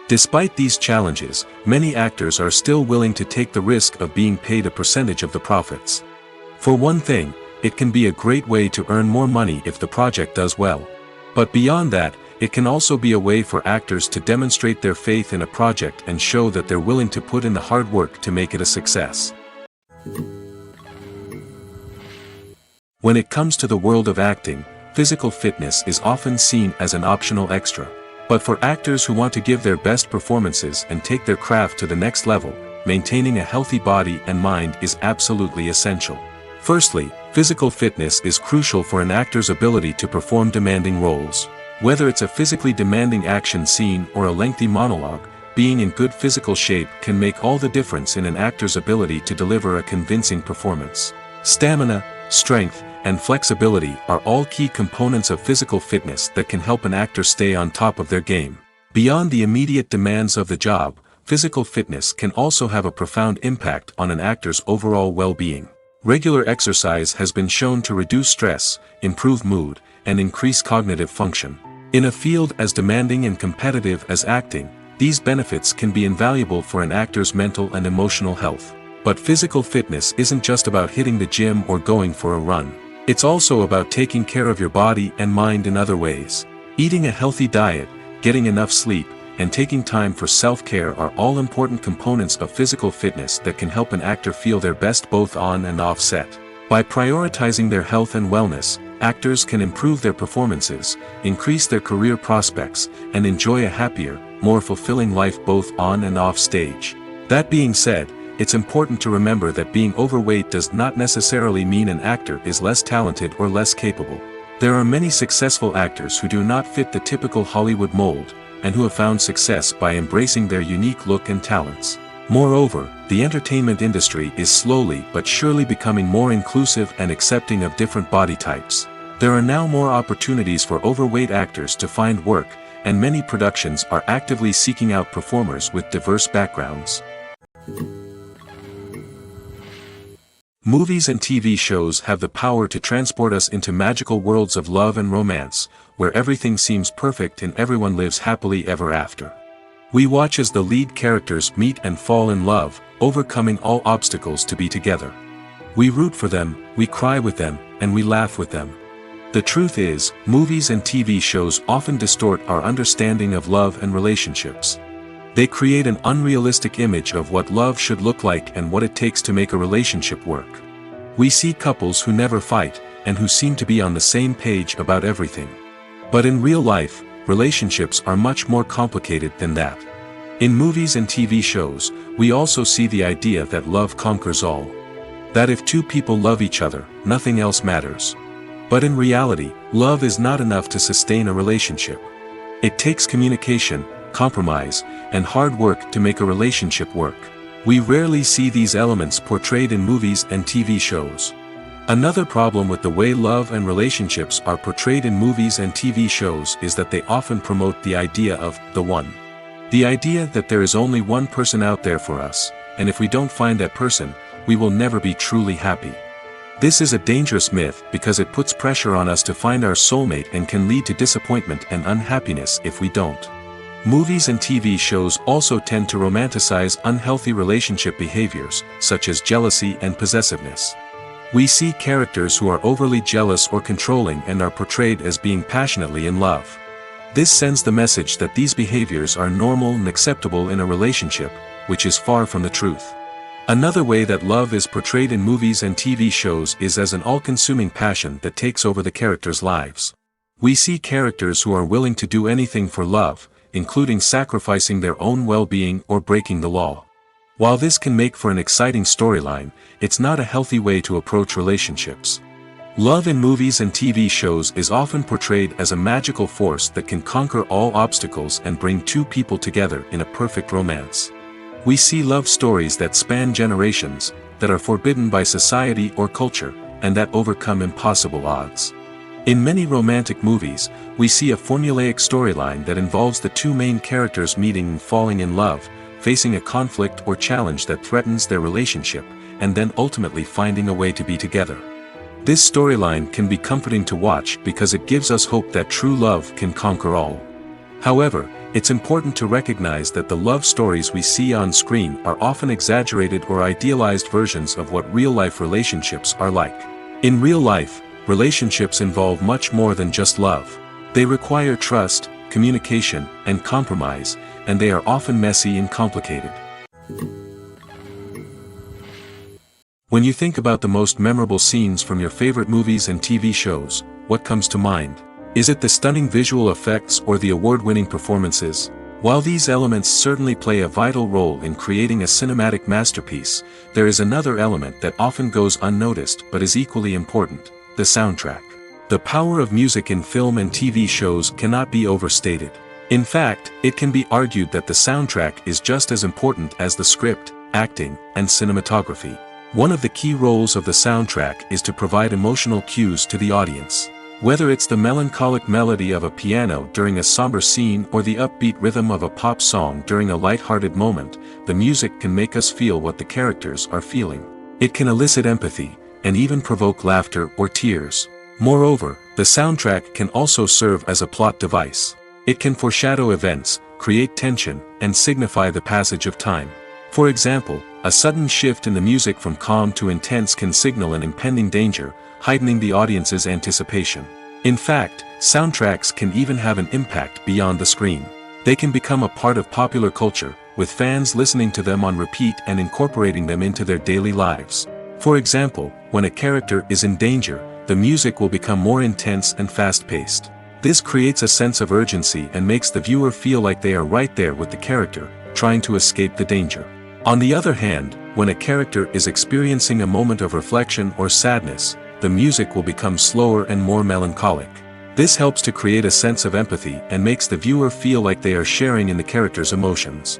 Despite these challenges, many actors are still willing to take the risk of being paid a percentage of the profits. For one thing, it can be a great way to earn more money if the project does well. But beyond that, it can also be a way for actors to demonstrate their faith in a project and show that they're willing to put in the hard work to make it a success. When it comes to the world of acting, physical fitness is often seen as an optional extra. But for actors who want to give their best performances and take their craft to the next level, maintaining a healthy body and mind is absolutely essential. Firstly, physical fitness is crucial for an actor's ability to perform demanding roles. Whether it's a physically demanding action scene or a lengthy monologue, being in good physical shape can make all the difference in an actor's ability to deliver a convincing performance. Stamina, strength, and flexibility are all key components of physical fitness that can help an actor stay on top of their game. Beyond the immediate demands of the job, physical fitness can also have a profound impact on an actor's overall well-being. Regular exercise has been shown to reduce stress, improve mood, and increase cognitive function. In a field as demanding and competitive as acting, these benefits can be invaluable for an actor's mental and emotional health. But physical fitness isn't just about hitting the gym or going for a run. It's also about taking care of your body and mind in other ways. Eating a healthy diet, getting enough sleep, and taking time for self-care are all important components of physical fitness that can help an actor feel their best both on and off set. By prioritizing their health and wellness, actors can improve their performances, increase their career prospects, and enjoy a happier, more fulfilling life both on and off stage. That being said, it's important to remember that being overweight does not necessarily mean an actor is less talented or less capable. There are many successful actors who do not fit the typical Hollywood mold, and who have found success by embracing their unique look and talents. Moreover, the entertainment industry is slowly but surely becoming more inclusive and accepting of different body types. There are now more opportunities for overweight actors to find work, and many productions are actively seeking out performers with diverse backgrounds. Movies and TV shows have the power to transport us into magical worlds of love and romance, where everything seems perfect and everyone lives happily ever after. We watch as the lead characters meet and fall in love, overcoming all obstacles to be together. We root for them, we cry with them, and we laugh with them. The truth is, movies and TV shows often distort our understanding of love and relationships. They create an unrealistic image of what love should look like and what it takes to make a relationship work. We see couples who never fight, and who seem to be on the same page about everything. But in real life, relationships are much more complicated than that. In movies and TV shows, we also see the idea that love conquers all. That if two people love each other, nothing else matters. But in reality, love is not enough to sustain a relationship. It takes communication, compromise, and hard work to make a relationship work. We rarely see these elements portrayed in movies and TV shows. Another problem with the way love and relationships are portrayed in movies and TV shows is that they often promote the idea of the one. The idea that there is only one person out there for us, and if we don't find that person, we will never be truly happy. This is a dangerous myth because it puts pressure on us to find our soulmate and can lead to disappointment and unhappiness if we don't. Movies and TV shows also tend to romanticize unhealthy relationship behaviors, such as jealousy and possessiveness. We see characters who are overly jealous or controlling and are portrayed as being passionately in love. This sends the message that these behaviors are normal and acceptable in a relationship, which is far from the truth. Another way that love is portrayed in movies and TV shows is as an all-consuming passion that takes over the characters' lives. We see characters who are willing to do anything for love, including sacrificing their own well-being or breaking the law. While this can make for an exciting storyline, it's not a healthy way to approach relationships. Love in movies and TV shows is often portrayed as a magical force that can conquer all obstacles and bring two people together in a perfect romance. We see love stories that span generations, that are forbidden by society or culture, and that overcome impossible odds. In many romantic movies, we see a formulaic storyline that involves the two main characters meeting and falling in love, facing a conflict or challenge that threatens their relationship, and then ultimately finding a way to be together. This storyline can be comforting to watch because it gives us hope that true love can conquer all. However, it's important to recognize that the love stories we see on screen are often exaggerated or idealized versions of what real-life relationships are like. In real life, relationships involve much more than just love. They require trust, communication, and compromise, and they are often messy and complicated. When you think about the most memorable scenes from your favorite movies and TV shows, what comes to mind? Is it the stunning visual effects or the award-winning performances? While these elements certainly play a vital role in creating a cinematic masterpiece, there is another element that often goes unnoticed but is equally important: the soundtrack. The power of music in film and TV shows cannot be overstated. In fact, it can be argued that the soundtrack is just as important as the script, acting, and cinematography. One of the key roles of the soundtrack is to provide emotional cues to the audience. Whether it's the melancholic melody of a piano during a somber scene or the upbeat rhythm of a pop song during a light-hearted moment, the music can make us feel what the characters are feeling. It can elicit empathy, and even provoke laughter or tears. Moreover, the soundtrack can also serve as a plot device. It can foreshadow events, create tension, and signify the passage of time. For example, a sudden shift in the music from calm to intense can signal an impending danger, heightening the audience's anticipation. In fact, soundtracks can even have an impact beyond the screen. They can become a part of popular culture, with fans listening to them on repeat and incorporating them into their daily lives. For example, when a character is in danger, the music will become more intense and fast-paced. This creates a sense of urgency and makes the viewer feel like they are right there with the character, trying to escape the danger. On the other hand, when a character is experiencing a moment of reflection or sadness, the music will become slower and more melancholic. This helps to create a sense of empathy and makes the viewer feel like they are sharing in the character's emotions.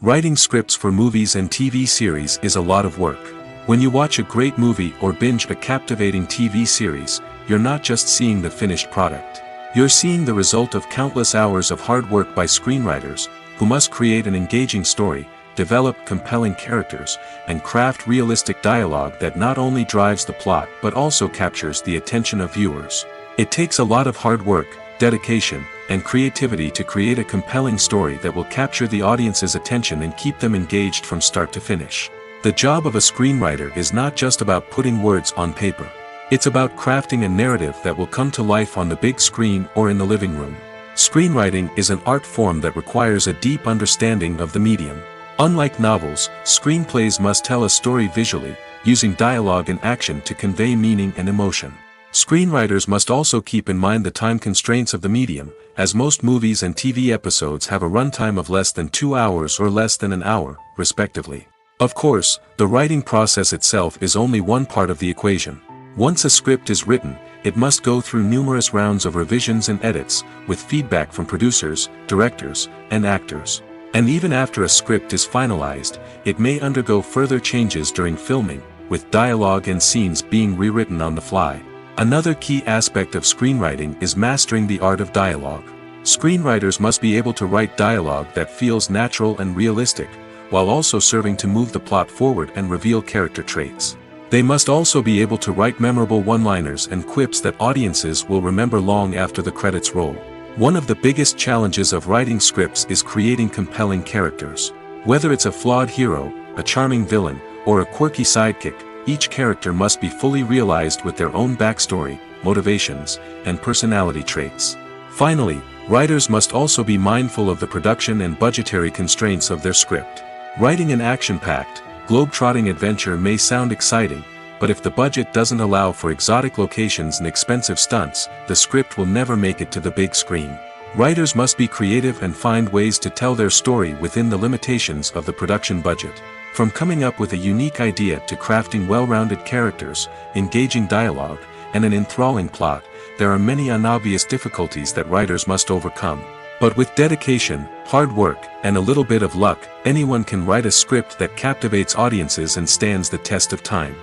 Writing scripts for movies and TV series is a lot of work. When you watch a great movie or binge a captivating TV series, you're not just seeing the finished product. You're seeing the result of countless hours of hard work by screenwriters, who must create an engaging story, develop compelling characters, and craft realistic dialogue that not only drives the plot but also captures the attention of viewers. It takes a lot of hard work, dedication, and creativity to create a compelling story that will capture the audience's attention and keep them engaged from start to finish. The job of a screenwriter is not just about putting words on paper. It's about crafting a narrative that will come to life on the big screen or in the living room. Screenwriting is an art form that requires a deep understanding of the medium. Unlike novels, screenplays must tell a story visually, using dialogue and action to convey meaning and emotion. Screenwriters must also keep in mind the time constraints of the medium, as most movies and TV episodes have a runtime of less than 2 hours or less than an hour, respectively. Of course, the writing process itself is only one part of the equation. Once a script is written, it must go through numerous rounds of revisions and edits, with feedback from producers, directors, and actors. And even after a script is finalized, it may undergo further changes during filming, with dialogue and scenes being rewritten on the fly. Another key aspect of screenwriting is mastering the art of dialogue. Screenwriters must be able to write dialogue that feels natural and realistic, while also serving to move the plot forward and reveal character traits. They must also be able to write memorable one-liners and quips that audiences will remember long after the credits roll. One of the biggest challenges of writing scripts is creating compelling characters. Whether it's a flawed hero, a charming villain, or a quirky sidekick, each character must be fully realized with their own backstory, motivations, and personality traits. Finally, writers must also be mindful of the production and budgetary constraints of their script. Writing an action-packed, globe-trotting adventure may sound exciting, but if the budget doesn't allow for exotic locations and expensive stunts, the script will never make it to the big screen. Writers must be creative and find ways to tell their story within the limitations of the production budget. From coming up with a unique idea to crafting well-rounded characters, engaging dialogue, and an enthralling plot, there are many unobvious difficulties that writers must overcome. But with dedication, hard work, and a little bit of luck, anyone can write a script that captivates audiences and stands the test of time.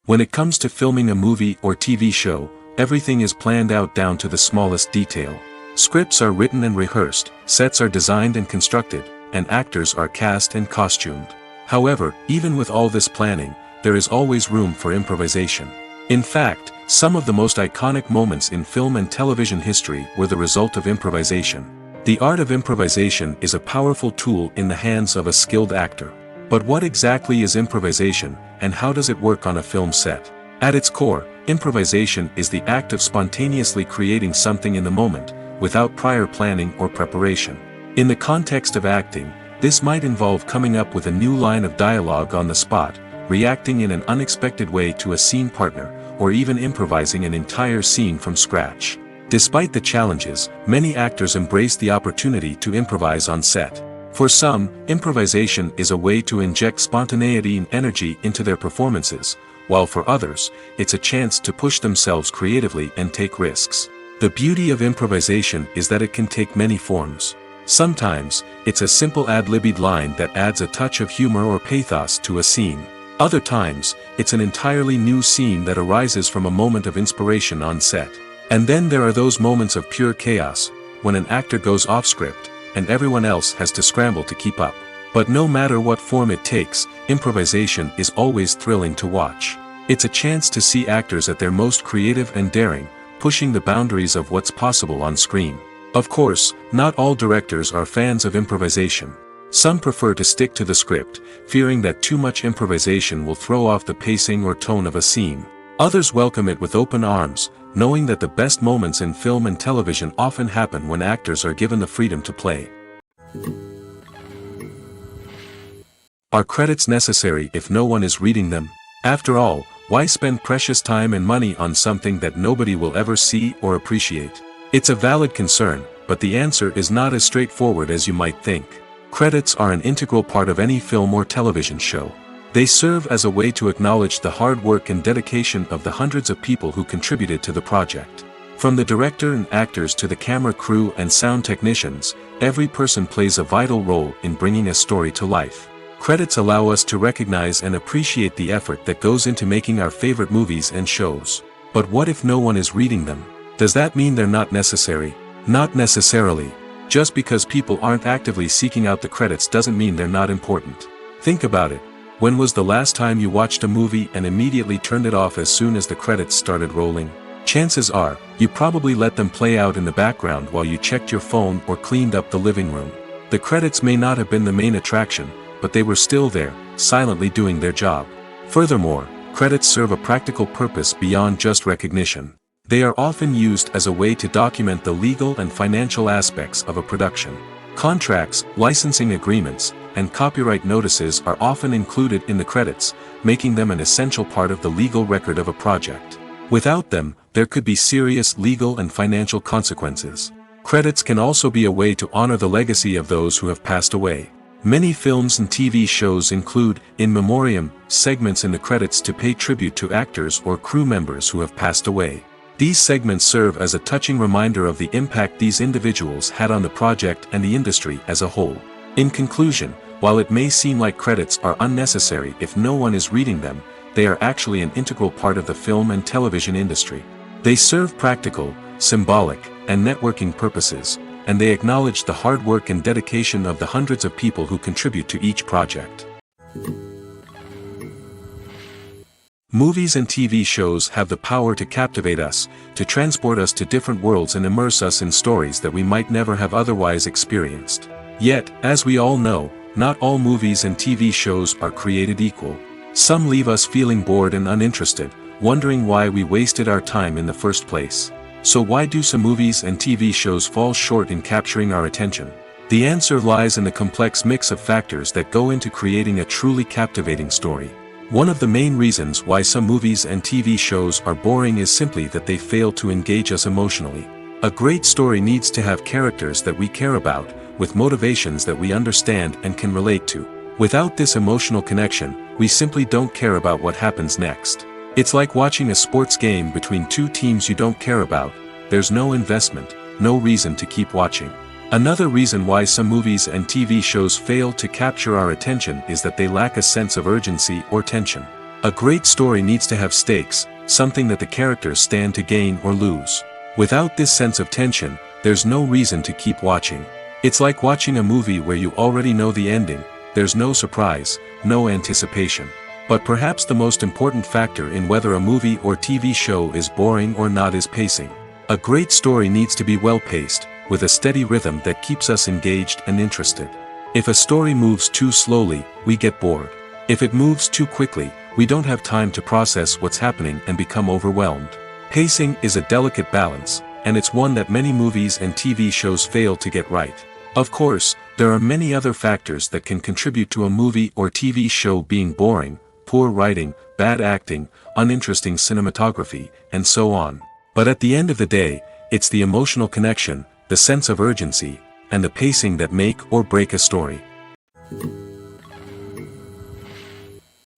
When it comes to filming a movie or TV show, everything is planned out down to the smallest detail. Scripts are written and rehearsed, sets are designed and constructed, and actors are cast and costumed. However, even with all this planning, there is always room for improvisation. In fact, some of the most iconic moments in film and television history were the result of improvisation. The art of improvisation is a powerful tool in the hands of a skilled actor. But what exactly is improvisation, and how does it work on a film set? At its core, improvisation is the act of spontaneously creating something in the moment, without prior planning or preparation. In the context of acting, this might involve coming up with a new line of dialogue on the spot, reacting in an unexpected way to a scene partner, or even improvising an entire scene from scratch. Despite the challenges, many actors embrace the opportunity to improvise on set. For some, improvisation is a way to inject spontaneity and energy into their performances, while for others, it's a chance to push themselves creatively and take risks. The beauty of improvisation is that it can take many forms. Sometimes, it's a simple ad-libbed line that adds a touch of humor or pathos to a scene. Other times, it's an entirely new scene that arises from a moment of inspiration on set. And then there are those moments of pure chaos, when an actor goes off script, and everyone else has to scramble to keep up. But no matter what form it takes, improvisation is always thrilling to watch. It's a chance to see actors at their most creative and daring, pushing the boundaries of what's possible on screen. Of course, not all directors are fans of improvisation. Some prefer to stick to the script, fearing that too much improvisation will throw off the pacing or tone of a scene. Others welcome it with open arms, knowing that the best moments in film and television often happen when actors are given the freedom to play. Are credits necessary if no one is reading them? After all, why spend precious time and money on something that nobody will ever see or appreciate? It's a valid concern, but the answer is not as straightforward as you might think. Credits are an integral part of any film or television show. They serve as a way to acknowledge the hard work and dedication of the hundreds of people who contributed to the project. From the director and actors to the camera crew and sound technicians, every person plays a vital role in bringing a story to life. Credits allow us to recognize and appreciate the effort that goes into making our favorite movies and shows. But what if no one is reading them? Does that mean they're not necessary? Not necessarily. Just because people aren't actively seeking out the credits doesn't mean they're not important. Think about it. When was the last time you watched a movie and immediately turned it off as soon as the credits started rolling? Chances are, you probably let them play out in the background while you checked your phone or cleaned up the living room. The credits may not have been the main attraction, but they were still there, silently doing their job. Furthermore, credits serve a practical purpose beyond just recognition. They are often used as a way to document the legal and financial aspects of a production. Contracts, licensing agreements, and copyright notices are often included in the credits, making them an essential part of the legal record of a project. Without them, there could be serious legal and financial consequences. Credits can also be a way to honor the legacy of those who have passed away. Many films and TV shows include, in memoriam, segments in the credits to pay tribute to actors or crew members who have passed away. These segments serve as a touching reminder of the impact these individuals had on the project and the industry as a whole. In conclusion, while it may seem like credits are unnecessary if no one is reading them, they are actually an integral part of the film and television industry. They serve practical, symbolic, and networking purposes, and they acknowledge the hard work and dedication of the hundreds of people who contribute to each project. Movies and TV shows have the power to captivate us, to transport us to different worlds and immerse us in stories that we might never have otherwise experienced. Yet, as we all know, not all movies and TV shows are created equal. Some leave us feeling bored and uninterested, wondering why we wasted our time in the first place. So why do some movies and TV shows fall short in capturing our attention? The answer lies in the complex mix of factors that go into creating a truly captivating story. One of the main reasons why some movies and TV shows are boring is simply that they fail to engage us emotionally. A great story needs to have characters that we care about, with motivations that we understand and can relate to. Without this emotional connection, we simply don't care about what happens next. It's like watching a sports game between two teams you don't care about. There's no investment, no reason to keep watching. Another reason why some movies and TV shows fail to capture our attention is that they lack a sense of urgency or tension. A great story needs to have stakes, something that the characters stand to gain or lose. Without this sense of tension, there's no reason to keep watching. It's like watching a movie where you already know the ending. There's no surprise, no anticipation. But perhaps the most important factor in whether a movie or TV show is boring or not is pacing. A great story needs to be well-paced, with a steady rhythm that keeps us engaged and interested. If a story moves too slowly, we get bored. If it moves too quickly, we don't have time to process what's happening and become overwhelmed. Pacing is a delicate balance, and it's one that many movies and TV shows fail to get right. Of course, there are many other factors that can contribute to a movie or TV show being boring: poor writing, bad acting, uninteresting cinematography, and so on. But at the end of the day, it's the emotional connection, the sense of urgency, and the pacing that make or break a story.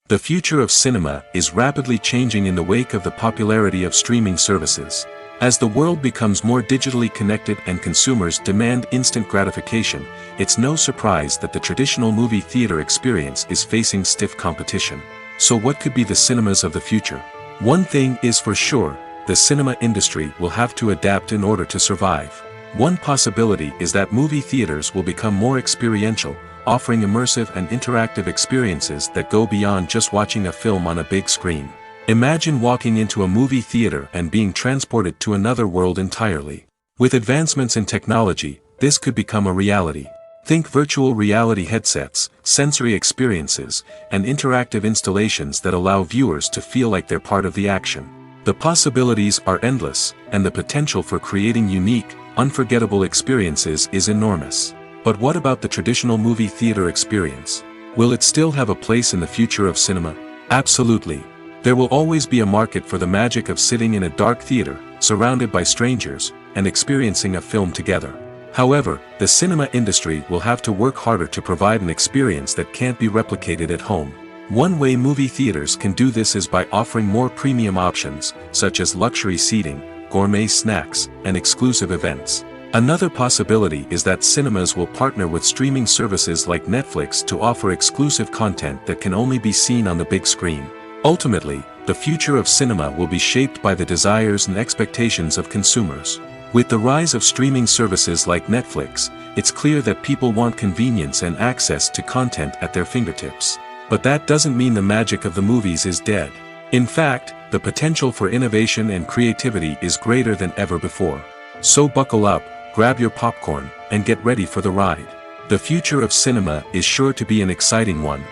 The future of cinema is rapidly changing in the wake of the popularity of streaming services. As the world becomes more digitally connected and consumers demand instant gratification, it's no surprise that the traditional movie theater experience is facing stiff competition. So what could be the cinemas of the future? One thing is for sure, the cinema industry will have to adapt in order to survive. One possibility is that movie theaters will become more experiential, offering immersive and interactive experiences that go beyond just watching a film on a big screen. Imagine walking into a movie theater and being transported to another world entirely. With advancements in technology, this could become a reality. Think virtual reality headsets, sensory experiences, and interactive installations that allow viewers to feel like they're part of the action. The possibilities are endless, and the potential for creating unique, unforgettable experiences is enormous. But what about the traditional movie theater experience? Will it still have a place in the future of cinema? Absolutely. There will always be a market for the magic of sitting in a dark theater, surrounded by strangers, and experiencing a film together. However, the cinema industry will have to work harder to provide an experience that can't be replicated at home. One way movie theaters can do this is by offering more premium options, such as luxury seating, gourmet snacks, and exclusive events. Another possibility is that cinemas will partner with streaming services like Netflix to offer exclusive content that can only be seen on the big screen. Ultimately, the future of cinema will be shaped by the desires and expectations of consumers. With the rise of streaming services like Netflix, it's clear that people want convenience and access to content at their fingertips. But that doesn't mean the magic of the movies is dead. In fact, the potential for innovation and creativity is greater than ever before. So buckle up, grab your popcorn, and get ready for the ride. The future of cinema is sure to be an exciting one.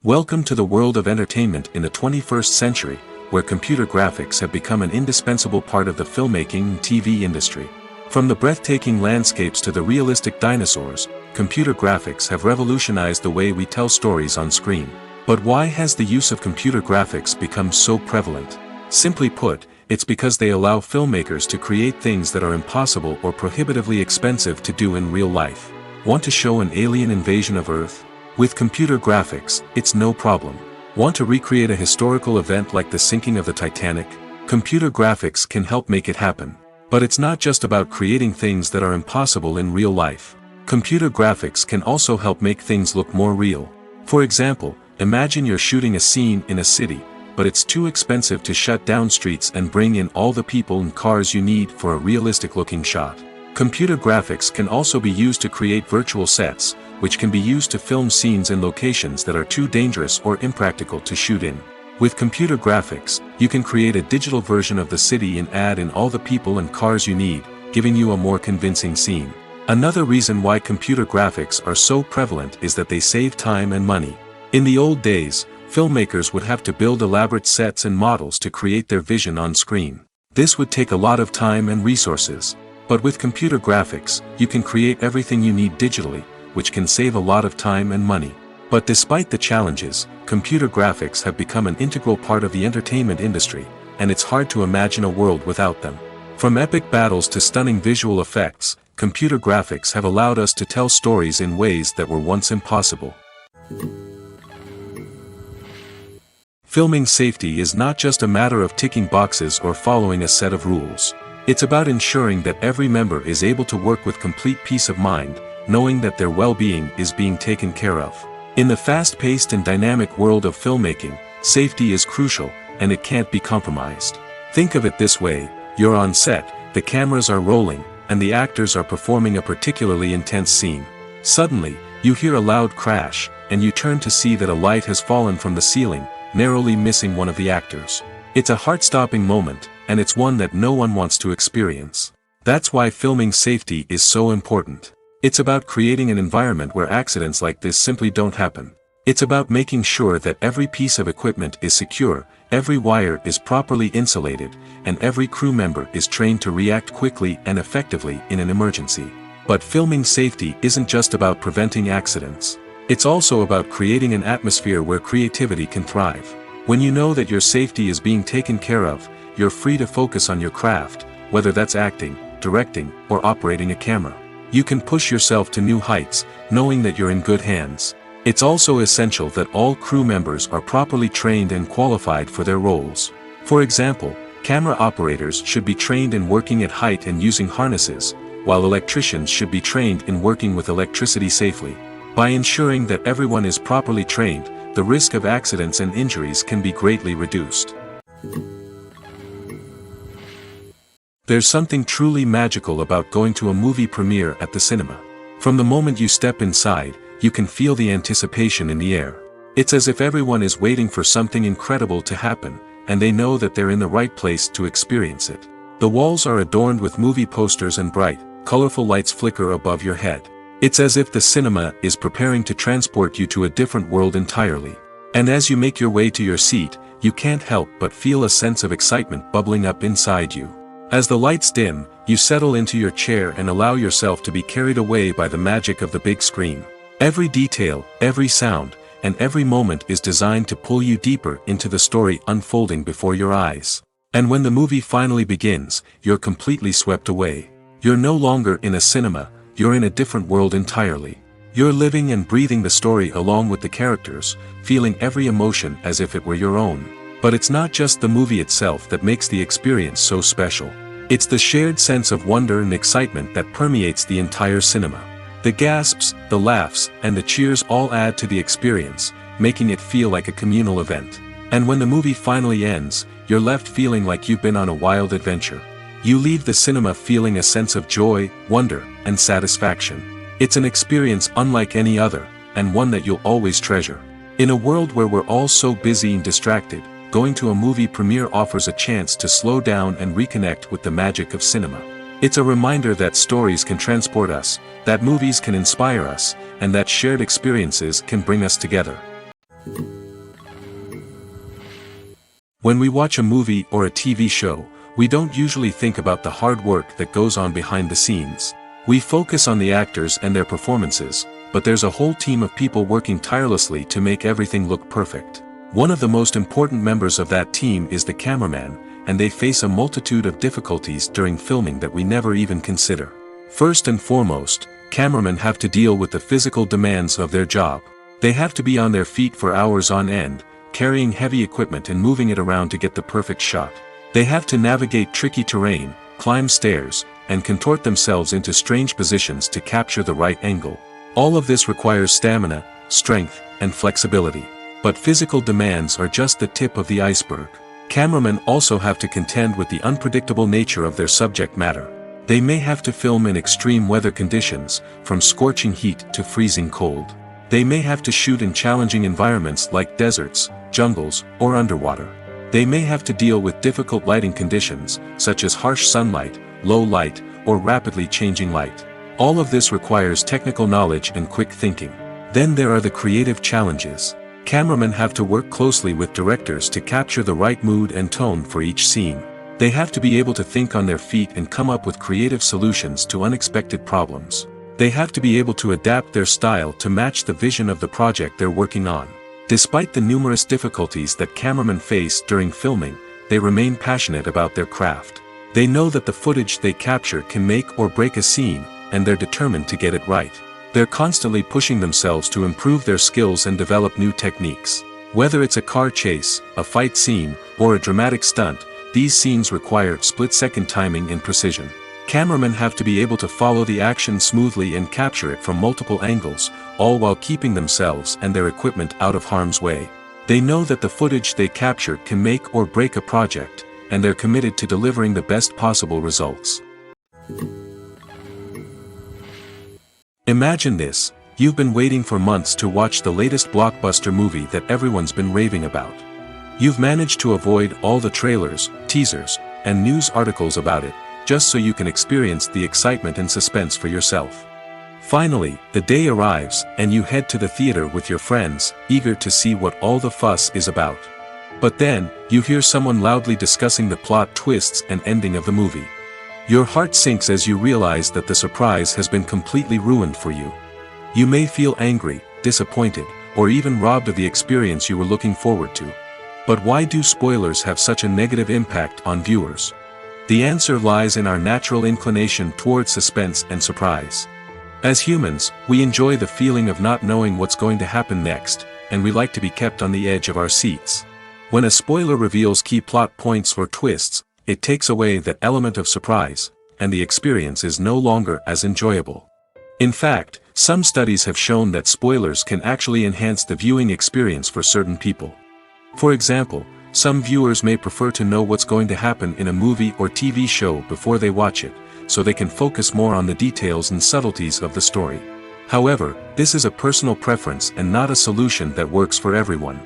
Welcome to the world of entertainment in the 21st century, where computer graphics have become an indispensable part of the filmmaking and TV industry. From the breathtaking landscapes to the realistic dinosaurs, computer graphics have revolutionized the way we tell stories on screen. But why has the use of computer graphics become so prevalent? Simply put, it's because they allow filmmakers to create things that are impossible or prohibitively expensive to do in real life. Want to show an alien invasion of Earth? With computer graphics, it's no problem. Want to recreate a historical event like the sinking of the Titanic? Computer graphics can help make it happen. But it's not just about creating things that are impossible in real life. Computer graphics can also help make things look more real. For example, imagine you're shooting a scene in a city, but it's too expensive to shut down streets and bring in all the people and cars you need for a realistic-looking shot. Computer graphics can also be used to create virtual sets, which can be used to film scenes in locations that are too dangerous or impractical to shoot in. With computer graphics, you can create a digital version of the city and add in all the people and cars you need, giving you a more convincing scene. Another reason why computer graphics are so prevalent is that they save time and money. In the old days, filmmakers would have to build elaborate sets and models to create their vision on screen. This would take a lot of time and resources. But with computer graphics, you can create everything you need digitally, which can save a lot of time and money. But despite the challenges, computer graphics have become an integral part of the entertainment industry, and it's hard to imagine a world without them. From epic battles to stunning visual effects, computer graphics have allowed us to tell stories in ways that were once impossible. Filming safety is not just a matter of ticking boxes or following a set of rules. It's about ensuring that every member is able to work with complete peace of mind, knowing that their well-being is being taken care of. In the fast-paced and dynamic world of filmmaking, safety is crucial, and it can't be compromised. Think of it this way: you're on set, the cameras are rolling, and the actors are performing a particularly intense scene. Suddenly, you hear a loud crash, and you turn to see that a light has fallen from the ceiling, narrowly missing one of the actors. It's a heart-stopping moment, and it's one that no one wants to experience. That's why filming safety is so important. It's about creating an environment where accidents like this simply don't happen. It's about making sure that every piece of equipment is secure, every wire is properly insulated, and every crew member is trained to react quickly and effectively in an emergency. But filming safety isn't just about preventing accidents. It's also about creating an atmosphere where creativity can thrive. When you know that your safety is being taken care of, you're free to focus on your craft, whether that's acting, directing, or operating a camera. You can push yourself to new heights, knowing that you're in good hands. It's also essential that all crew members are properly trained and qualified for their roles. For example, camera operators should be trained in working at height and using harnesses, while electricians should be trained in working with electricity safely. By ensuring that everyone is properly trained, the risk of accidents and injuries can be greatly reduced. There's something truly magical about going to a movie premiere at the cinema. From the moment you step inside, you can feel the anticipation in the air. It's as if everyone is waiting for something incredible to happen, and they know that they're in the right place to experience it. The walls are adorned with movie posters and bright, colorful lights flicker above your head. It's as if the cinema is preparing to transport you to a different world entirely. And as you make your way to your seat, you can't help but feel a sense of excitement bubbling up inside you. As the lights dim, you settle into your chair and allow yourself to be carried away by the magic of the big screen. Every detail, every sound, and every moment is designed to pull you deeper into the story unfolding before your eyes. And when the movie finally begins, you're completely swept away. You're no longer in a cinema, you're in a different world entirely. You're living and breathing the story along with the characters, feeling every emotion as if it were your own. But it's not just the movie itself that makes the experience so special. It's the shared sense of wonder and excitement that permeates the entire cinema. The gasps, the laughs, and the cheers all add to the experience, making it feel like a communal event. And when the movie finally ends, you're left feeling like you've been on a wild adventure. You leave the cinema feeling a sense of joy, wonder, and satisfaction. It's an experience unlike any other, and one that you'll always treasure. In a world where we're all so busy and distracted, going to a movie premiere offers a chance to slow down and reconnect with the magic of cinema. It's a reminder that stories can transport us, that movies can inspire us, and that shared experiences can bring us together. When we watch a movie or a TV show, we don't usually think about the hard work that goes on behind the scenes. We focus on the actors and their performances, but there's a whole team of people working tirelessly to make everything look perfect. One of the most important members of that team is the cameraman, and they face a multitude of difficulties during filming that we never even consider. First and foremost, cameramen have to deal with the physical demands of their job. They have to be on their feet for hours on end, carrying heavy equipment and moving it around to get the perfect shot. They have to navigate tricky terrain, climb stairs, and contort themselves into strange positions to capture the right angle. All of this requires stamina, strength, and flexibility. But physical demands are just the tip of the iceberg. Cameramen also have to contend with the unpredictable nature of their subject matter. They may have to film in extreme weather conditions, from scorching heat to freezing cold. They may have to shoot in challenging environments like deserts, jungles, or underwater. They may have to deal with difficult lighting conditions, such as harsh sunlight, low light, or rapidly changing light. All of this requires technical knowledge and quick thinking. Then there are the creative challenges. Cameramen have to work closely with directors to capture the right mood and tone for each scene. They have to be able to think on their feet and come up with creative solutions to unexpected problems. They have to be able to adapt their style to match the vision of the project they're working on. Despite the numerous difficulties that cameramen face during filming, they remain passionate about their craft. They know that the footage they capture can make or break a scene, and they're determined to get it right. They're constantly pushing themselves to improve their skills and develop new techniques. Whether it's a car chase, a fight scene, or a dramatic stunt, these scenes require split-second timing and precision. Cameramen have to be able to follow the action smoothly and capture it from multiple angles, all while keeping themselves and their equipment out of harm's way. They know that the footage they capture can make or break a project, and they're committed to delivering the best possible results. Imagine this: you've been waiting for months to watch the latest blockbuster movie that everyone's been raving about. You've managed to avoid all the trailers, teasers, and news articles about it, just so you can experience the excitement and suspense for yourself. Finally, the day arrives, and you head to the theater with your friends, eager to see what all the fuss is about. But then, you hear someone loudly discussing the plot twists and ending of the movie. Your heart sinks as you realize that the surprise has been completely ruined for you. You may feel angry, disappointed, or even robbed of the experience you were looking forward to. But why do spoilers have such a negative impact on viewers? The answer lies in our natural inclination toward suspense and surprise. As humans, we enjoy the feeling of not knowing what's going to happen next, and we like to be kept on the edge of our seats. When a spoiler reveals key plot points or twists, it takes away that element of surprise, and the experience is no longer as enjoyable. In fact, some studies have shown that spoilers can actually enhance the viewing experience for certain people. For example, some viewers may prefer to know what's going to happen in a movie or TV show before they watch it, so they can focus more on the details and subtleties of the story. However, this is a personal preference and not a solution that works for everyone.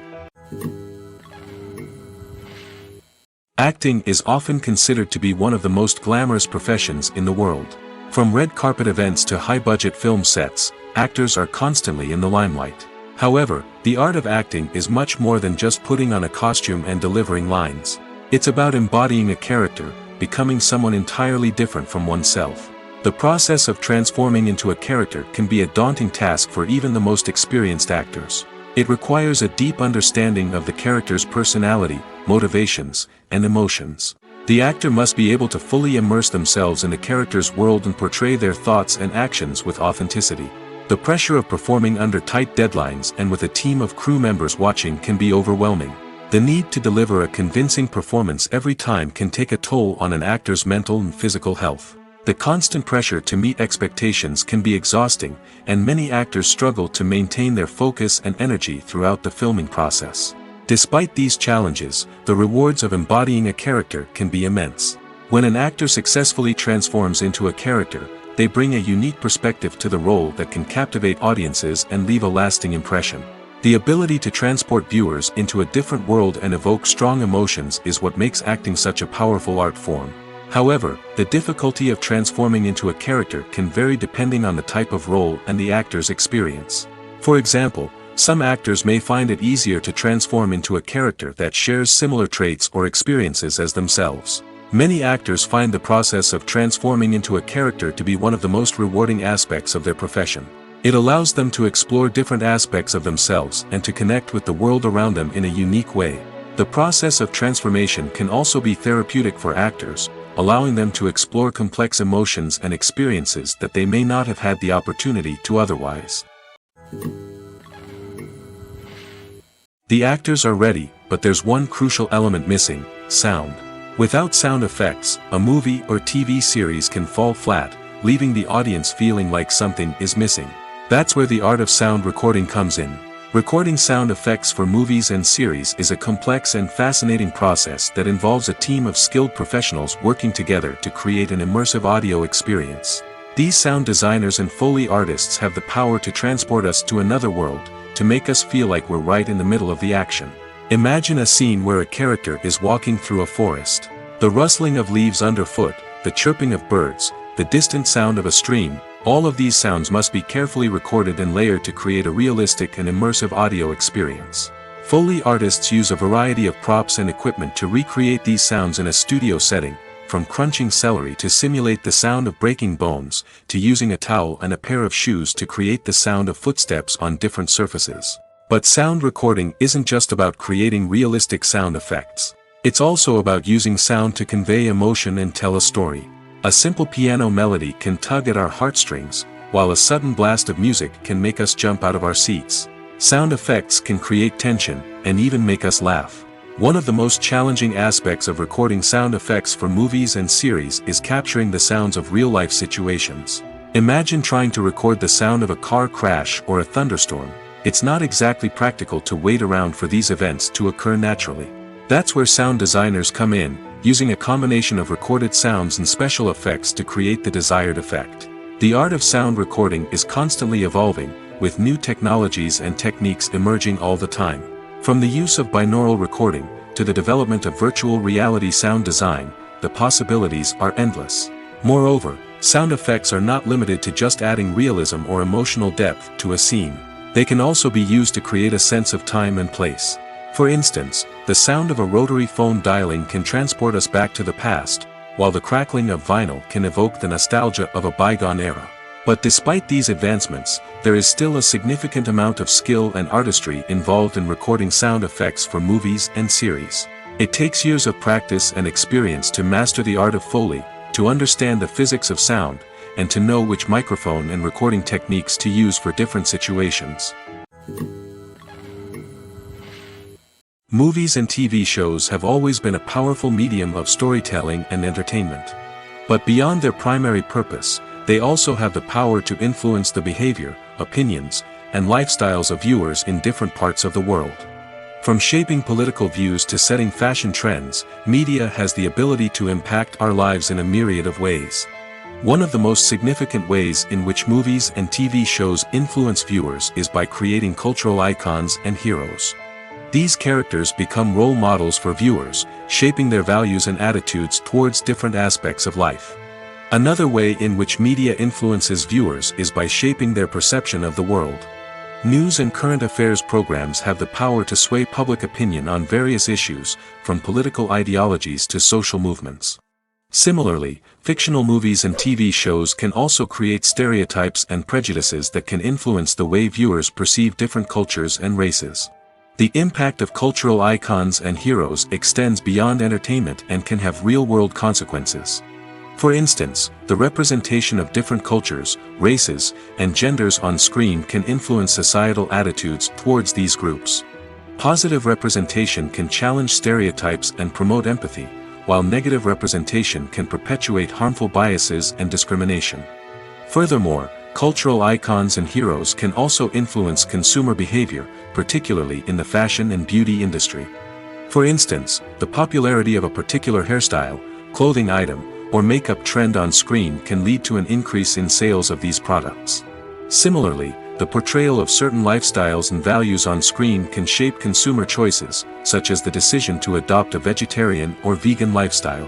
Acting is often considered to be one of the most glamorous professions in the world. From red carpet events to high-budget film sets, actors are constantly in the limelight. However, the art of acting is much more than just putting on a costume and delivering lines. It's about embodying a character, becoming someone entirely different from oneself. The process of transforming into a character can be a daunting task for even the most experienced actors. It requires a deep understanding of the character's personality, motivations, and emotions. The actor must be able to fully immerse themselves in the character's world and portray their thoughts and actions with authenticity. The pressure of performing under tight deadlines and with a team of crew members watching can be overwhelming. The need to deliver a convincing performance every time can take a toll on an actor's mental and physical health. The constant pressure to meet expectations can be exhausting, and many actors struggle to maintain their focus and energy throughout the filming process. Despite these challenges, the rewards of embodying a character can be immense. When an actor successfully transforms into a character, they bring a unique perspective to the role that can captivate audiences and leave a lasting impression. The ability to transport viewers into a different world and evoke strong emotions is what makes acting such a powerful art form. However, the difficulty of transforming into a character can vary depending on the type of role and the actor's experience. For example, some actors may find it easier to transform into a character that shares similar traits or experiences as themselves. Many actors find the process of transforming into a character to be one of the most rewarding aspects of their profession. It allows them to explore different aspects of themselves and to connect with the world around them in a unique way. The process of transformation can also be therapeutic for actors, allowing them to explore complex emotions and experiences that they may not have had the opportunity to otherwise. The actors are ready, but there's one crucial element missing: sound. Without sound effects, a movie or TV series can fall flat, leaving the audience feeling like something is missing. That's where the art of sound recording comes in. Recording sound effects for movies and series is a complex and fascinating process that involves a team of skilled professionals working together to create an immersive audio experience. These sound designers and Foley artists have the power to transport us to another world, to make us feel like we're right in the middle of the action. Imagine a scene where a character is walking through a forest. The rustling of leaves underfoot, the chirping of birds, the distant sound of a stream, all of these sounds must be carefully recorded and layered to create a realistic and immersive audio experience. Foley artists use a variety of props and equipment to recreate these sounds in a studio setting, from crunching celery to simulate the sound of breaking bones, to using a towel and a pair of shoes to create the sound of footsteps on different surfaces. But sound recording isn't just about creating realistic sound effects. It's also about using sound to convey emotion and tell a story. A simple piano melody can tug at our heartstrings, while a sudden blast of music can make us jump out of our seats. Sound effects can create tension, and even make us laugh. One of the most challenging aspects of recording sound effects for movies and series is capturing the sounds of real-life situations. Imagine trying to record the sound of a car crash or a thunderstorm. It's not exactly practical to wait around for these events to occur naturally. That's where sound designers come in, using a combination of recorded sounds and special effects to create the desired effect. The art of sound recording is constantly evolving, with new technologies and techniques emerging all the time. From the use of binaural recording, to the development of virtual reality sound design, the possibilities are endless. Moreover, sound effects are not limited to just adding realism or emotional depth to a scene. They can also be used to create a sense of time and place. For instance, the sound of a rotary phone dialing can transport us back to the past, while the crackling of vinyl can evoke the nostalgia of a bygone era. But despite these advancements, there is still a significant amount of skill and artistry involved in recording sound effects for movies and series. It takes years of practice and experience to master the art of Foley, to understand the physics of sound, and to know which microphone and recording techniques to use for different situations. Movies and TV shows have always been a powerful medium of storytelling and entertainment. But beyond their primary purpose, they also have the power to influence the behavior, opinions, and lifestyles of viewers in different parts of the world. From shaping political views to setting fashion trends, media has the ability to impact our lives in a myriad of ways. One of the most significant ways in which movies and TV shows influence viewers is by creating cultural icons and heroes. These characters become role models for viewers, shaping their values and attitudes towards different aspects of life. Another way in which media influences viewers is by shaping their perception of the world. News and current affairs programs have the power to sway public opinion on various issues, from political ideologies to social movements. Similarly, fictional movies and TV shows can also create stereotypes and prejudices that can influence the way viewers perceive different cultures and races. The impact of cultural icons and heroes extends beyond entertainment and can have real-world consequences. For instance, the representation of different cultures, races, and genders on screen can influence societal attitudes towards these groups. Positive representation can challenge stereotypes and promote empathy, while negative representation can perpetuate harmful biases and discrimination. Furthermore, cultural icons and heroes can also influence consumer behavior, particularly in the fashion and beauty industry. For instance, the popularity of a particular hairstyle, clothing item, or makeup trend on screen can lead to an increase in sales of these products. Similarly, the portrayal of certain lifestyles and values on screen can shape consumer choices, such as the decision to adopt a vegetarian or vegan lifestyle.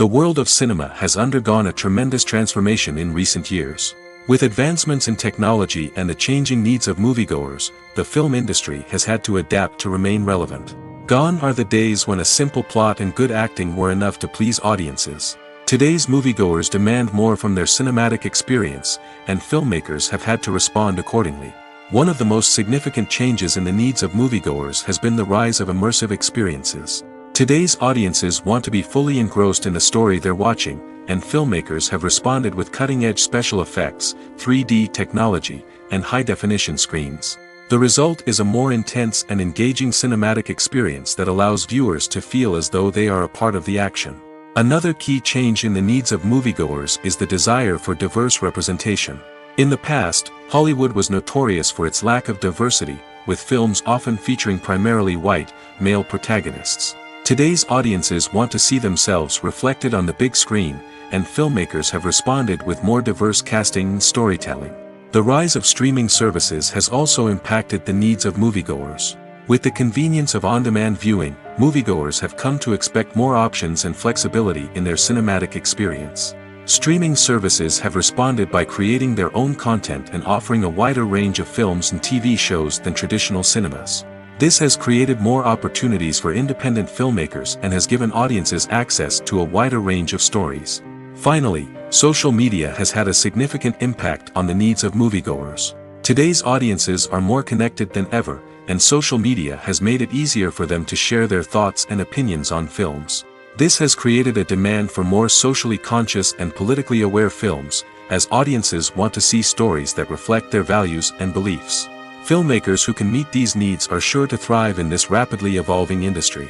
The world of cinema has undergone a tremendous transformation in recent years. With advancements in technology and the changing needs of moviegoers, the film industry has had to adapt to remain relevant. Gone are the days when a simple plot and good acting were enough to please audiences. Today's moviegoers demand more from their cinematic experience, and filmmakers have had to respond accordingly. One of the most significant changes in the needs of moviegoers has been the rise of immersive experiences. Today's audiences want to be fully engrossed in the story they're watching, and filmmakers have responded with cutting-edge special effects, 3D technology, and high-definition screens. The result is a more intense and engaging cinematic experience that allows viewers to feel as though they are a part of the action. Another key change in the needs of moviegoers is the desire for diverse representation. In the past, Hollywood was notorious for its lack of diversity, with films often featuring primarily white, male protagonists. Today's audiences want to see themselves reflected on the big screen, and filmmakers have responded with more diverse casting and storytelling. The rise of streaming services has also impacted the needs of moviegoers. With the convenience of on-demand viewing, moviegoers have come to expect more options and flexibility in their cinematic experience. Streaming services have responded by creating their own content and offering a wider range of films and TV shows than traditional cinemas. This has created more opportunities for independent filmmakers and has given audiences access to a wider range of stories. Finally, social media has had a significant impact on the needs of moviegoers. Today's audiences are more connected than ever, and social media has made it easier for them to share their thoughts and opinions on films. This has created a demand for more socially conscious and politically aware films, as audiences want to see stories that reflect their values and beliefs. Filmmakers who can meet these needs are sure to thrive in this rapidly evolving industry.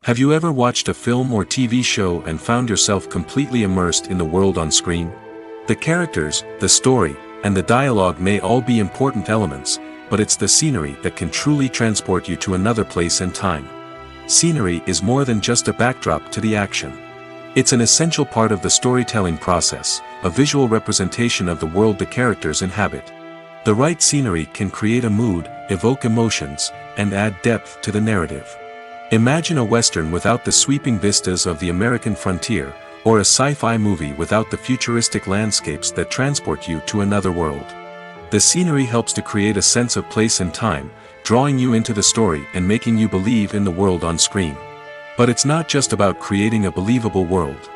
Have you ever watched a film or TV show and found yourself completely immersed in the world on screen? The characters, the story, and the dialogue may all be important elements, but it's the scenery that can truly transport you to another place and time. Scenery is more than just a backdrop to the action. It's an essential part of the storytelling process, a visual representation of the world the characters inhabit. The right scenery can create a mood, evoke emotions, and add depth to the narrative. Imagine a Western without the sweeping vistas of the American frontier, or a sci-fi movie without the futuristic landscapes that transport you to another world. The scenery helps to create a sense of place and time, drawing you into the story and making you believe in the world on screen. But it's not just about creating a believable world.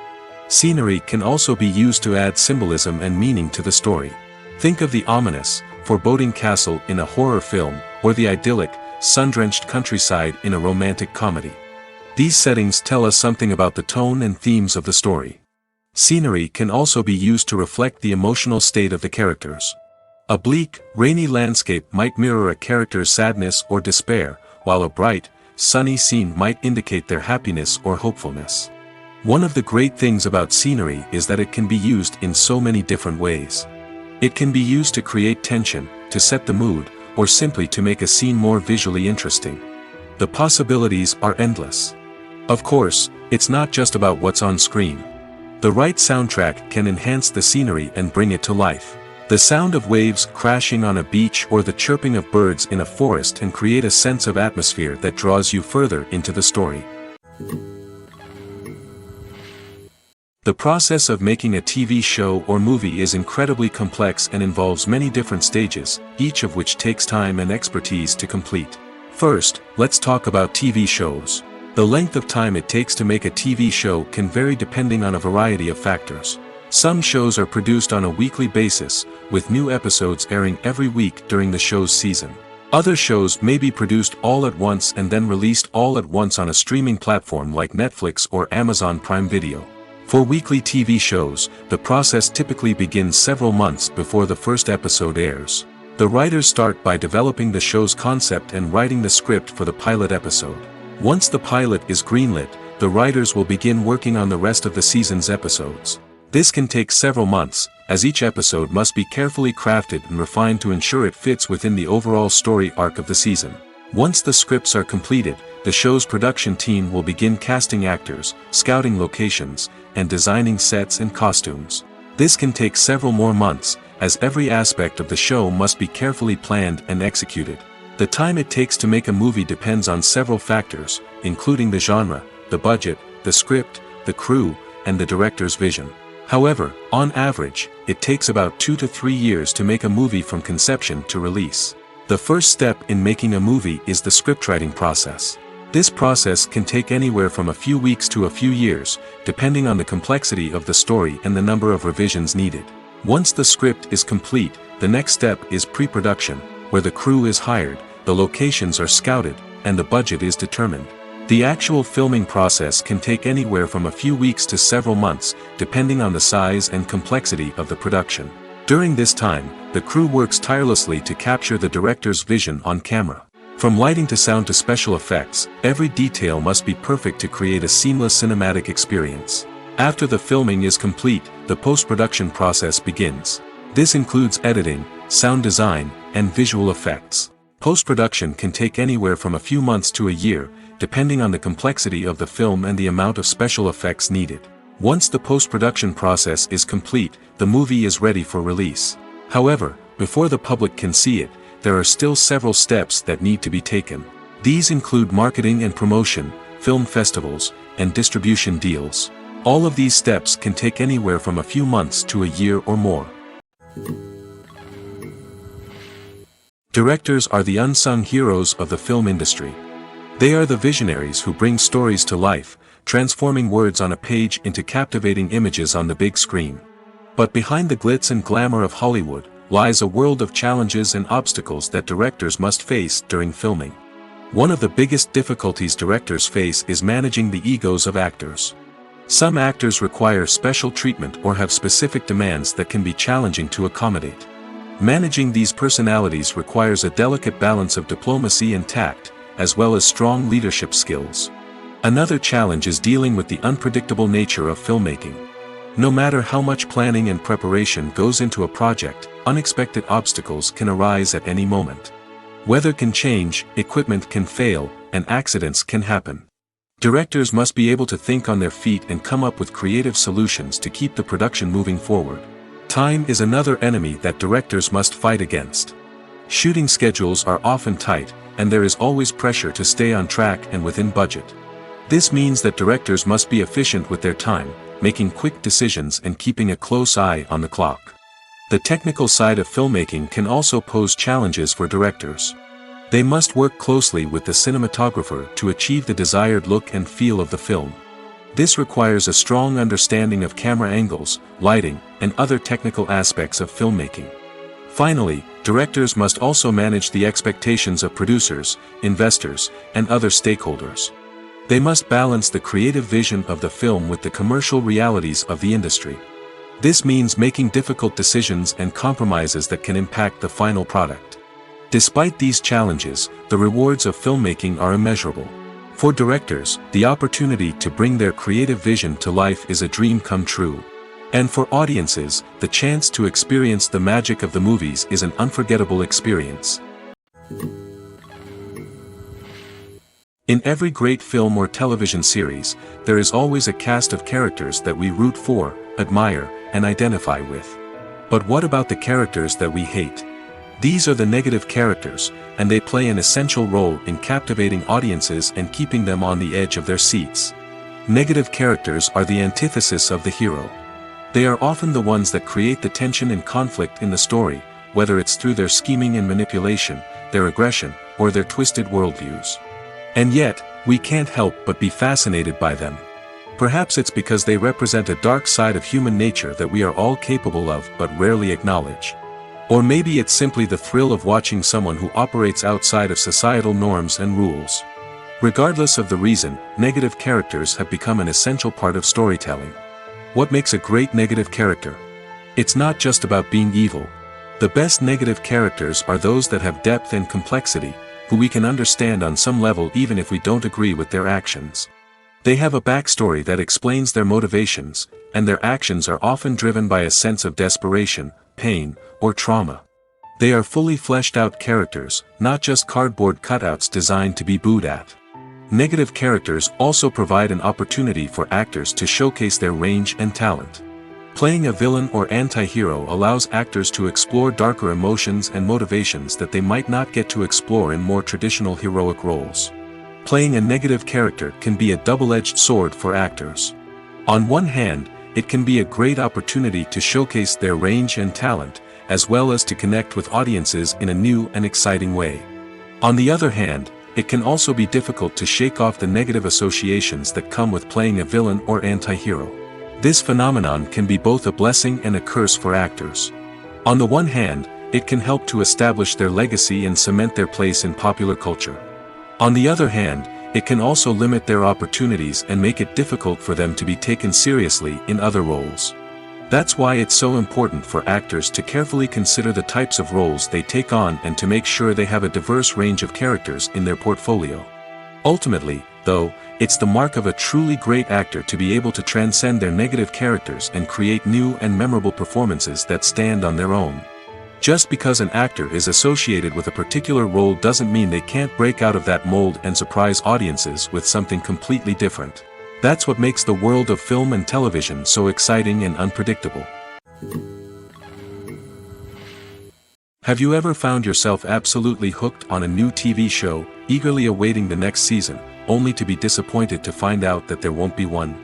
Scenery can also be used to add symbolism and meaning to the story. Think of the ominous, foreboding castle in a horror film, or the idyllic, sun-drenched countryside in a romantic comedy. These settings tell us something about the tone and themes of the story. Scenery can also be used to reflect the emotional state of the characters. A bleak, rainy landscape might mirror a character's sadness or despair, while a bright, sunny scene might indicate their happiness or hopefulness. One of the great things about scenery is that it can be used in so many different ways. It can be used to create tension, to set the mood, or simply to make a scene more visually interesting. The possibilities are endless. Of course, it's not just about what's on screen. The right soundtrack can enhance the scenery and bring it to life. The sound of waves crashing on a beach or the chirping of birds in a forest can create a sense of atmosphere that draws you further into the story. The process of making a TV show or movie is incredibly complex and involves many different stages, each of which takes time and expertise to complete. First, let's talk about TV shows. The length of time it takes to make a TV show can vary depending on a variety of factors. Some shows are produced on a weekly basis, with new episodes airing every week during the show's season. Other shows may be produced all at once and then released all at once on a streaming platform like Netflix or Amazon Prime Video. For weekly TV shows, the process typically begins several months before the first episode airs. The writers start by developing the show's concept and writing the script for the pilot episode. Once the pilot is greenlit, the writers will begin working on the rest of the season's episodes. This can take several months, as each episode must be carefully crafted and refined to ensure it fits within the overall story arc of the season. Once the scripts are completed, the show's production team will begin casting actors, scouting locations, and designing sets and costumes. This can take several more months, as every aspect of the show must be carefully planned and executed. The time it takes to make a movie depends on several factors, including the genre, the budget, the script, the crew, and the director's vision. However, on average, it takes about 2 to 3 years to make a movie from conception to release. The first step in making a movie is the scriptwriting process. This process can take anywhere from a few weeks to a few years, depending on the complexity of the story and the number of revisions needed. Once the script is complete, the next step is pre-production, where the crew is hired, the locations are scouted, and the budget is determined. The actual filming process can take anywhere from a few weeks to several months, depending on the size and complexity of the production. During this time, the crew works tirelessly to capture the director's vision on camera. From lighting to sound to special effects, every detail must be perfect to create a seamless cinematic experience. After the filming is complete, the post-production process begins. This includes editing, sound design, and visual effects. Post-production can take anywhere from a few months to a year, depending on the complexity of the film and the amount of special effects needed. Once the post-production process is complete, the movie is ready for release. However, before the public can see it, there are still several steps that need to be taken. These include marketing and promotion, film festivals, and distribution deals. All of these steps can take anywhere from a few months to a year or more. Directors are the unsung heroes of the film industry. They are the visionaries who bring stories to life, transforming words on a page into captivating images on the big screen. But behind the glitz and glamour of Hollywood, lies a world of challenges and obstacles that directors must face during filming. One of the biggest difficulties directors face is managing the egos of actors. Some actors require special treatment or have specific demands that can be challenging to accommodate. Managing these personalities requires a delicate balance of diplomacy and tact, as well as strong leadership skills. Another challenge is dealing with the unpredictable nature of filmmaking. No matter how much planning and preparation goes into a project, unexpected obstacles can arise at any moment. Weather can change, equipment can fail, and accidents can happen. Directors must be able to think on their feet and come up with creative solutions to keep the production moving forward. Time is another enemy that directors must fight against. Shooting schedules are often tight, and there is always pressure to stay on track and within budget. This means that directors must be efficient with their time, making quick decisions and keeping a close eye on the clock. The technical side of filmmaking can also pose challenges for directors. They must work closely with the cinematographer to achieve the desired look and feel of the film. This requires a strong understanding of camera angles, lighting, and other technical aspects of filmmaking. Finally, directors must also manage the expectations of producers, investors, and other stakeholders. They must balance the creative vision of the film with the commercial realities of the industry. This means making difficult decisions and compromises that can impact the final product. Despite these challenges, the rewards of filmmaking are immeasurable. For directors, the opportunity to bring their creative vision to life is a dream come true. And for audiences, the chance to experience the magic of the movies is an unforgettable experience. In every great film or television series, there is always a cast of characters that we root for, admire, and identify with. But what about the characters that we hate? These are the negative characters, and they play an essential role in captivating audiences and keeping them on the edge of their seats. Negative characters are the antithesis of the hero. They are often the ones that create the tension and conflict in the story, whether it's through their scheming and manipulation, their aggression, or their twisted worldviews. And yet, we can't help but be fascinated by them. Perhaps it's because they represent a dark side of human nature that we are all capable of but rarely acknowledge. Or maybe it's simply the thrill of watching someone who operates outside of societal norms and rules. Regardless of the reason, negative characters have become an essential part of storytelling. What makes a great negative character? It's not just about being evil. The best negative characters are those that have depth and complexity, who we can understand on some level even if we don't agree with their actions. They have a backstory that explains their motivations, and their actions are often driven by a sense of desperation, pain, or trauma. They are fully fleshed out characters, not just cardboard cutouts designed to be booed at. Negative characters also provide an opportunity for actors to showcase their range and talent. Playing a villain or anti-hero allows actors to explore darker emotions and motivations that they might not get to explore in more traditional heroic roles. Playing a negative character can be a double-edged sword for actors. On one hand, it can be a great opportunity to showcase their range and talent, as well as to connect with audiences in a new and exciting way. On the other hand, it can also be difficult to shake off the negative associations that come with playing a villain or anti-hero. This phenomenon can be both a blessing and a curse for actors. On the one hand, it can help to establish their legacy and cement their place in popular culture. On the other hand, it can also limit their opportunities and make it difficult for them to be taken seriously in other roles. That's why it's so important for actors to carefully consider the types of roles they take on and to make sure they have a diverse range of characters in their portfolio. Ultimately, though, it's the mark of a truly great actor to be able to transcend their negative characters and create new and memorable performances that stand on their own. Just because an actor is associated with a particular role doesn't mean they can't break out of that mold and surprise audiences with something completely different. That's what makes the world of film and television so exciting and unpredictable. Have you ever found yourself absolutely hooked on a new TV show, eagerly awaiting the next season, only to be disappointed to find out that there won't be one?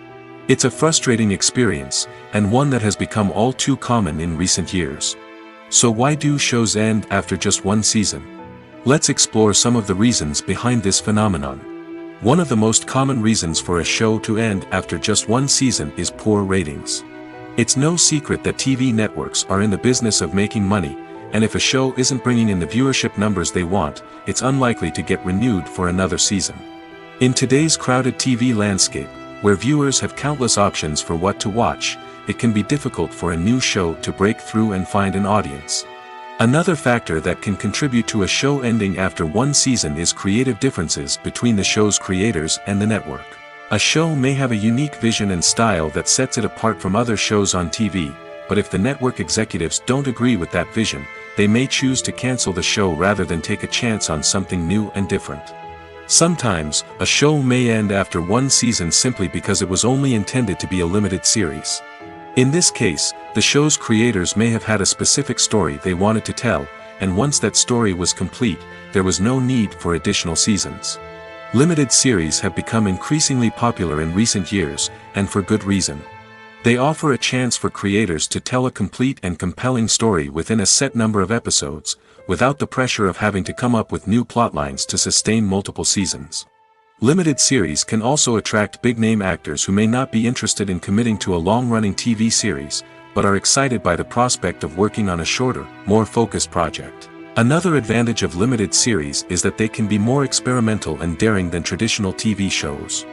It's a frustrating experience, and one that has become all too common in recent years. So why do shows end after just one season? Let's explore some of the reasons behind this phenomenon. One of the most common reasons for a show to end after just one season is poor ratings. It's no secret that TV networks are in the business of making money, and if a show isn't bringing in the viewership numbers they want, it's unlikely to get renewed for another season. In today's crowded TV landscape, where viewers have countless options for what to watch, it can be difficult for a new show to break through and find an audience. Another factor that can contribute to a show ending after one season is creative differences between the show's creators and the network. A show may have a unique vision and style that sets it apart from other shows on TV, but if the network executives don't agree with that vision, they may choose to cancel the show rather than take a chance on something new and different. Sometimes, a show may end after one season simply because it was only intended to be a limited series. In this case, the show's creators may have had a specific story they wanted to tell, and once that story was complete, there was no need for additional seasons. Limited series have become increasingly popular in recent years, and for good reason. They offer a chance for creators to tell a complete and compelling story within a set number of episodes, without the pressure of having to come up with new plotlines to sustain multiple seasons. Limited series can also attract big-name actors who may not be interested in committing to a long-running TV series, but are excited by the prospect of working on a shorter, more focused project. Another advantage of limited series is that they can be more experimental and daring than traditional TV shows.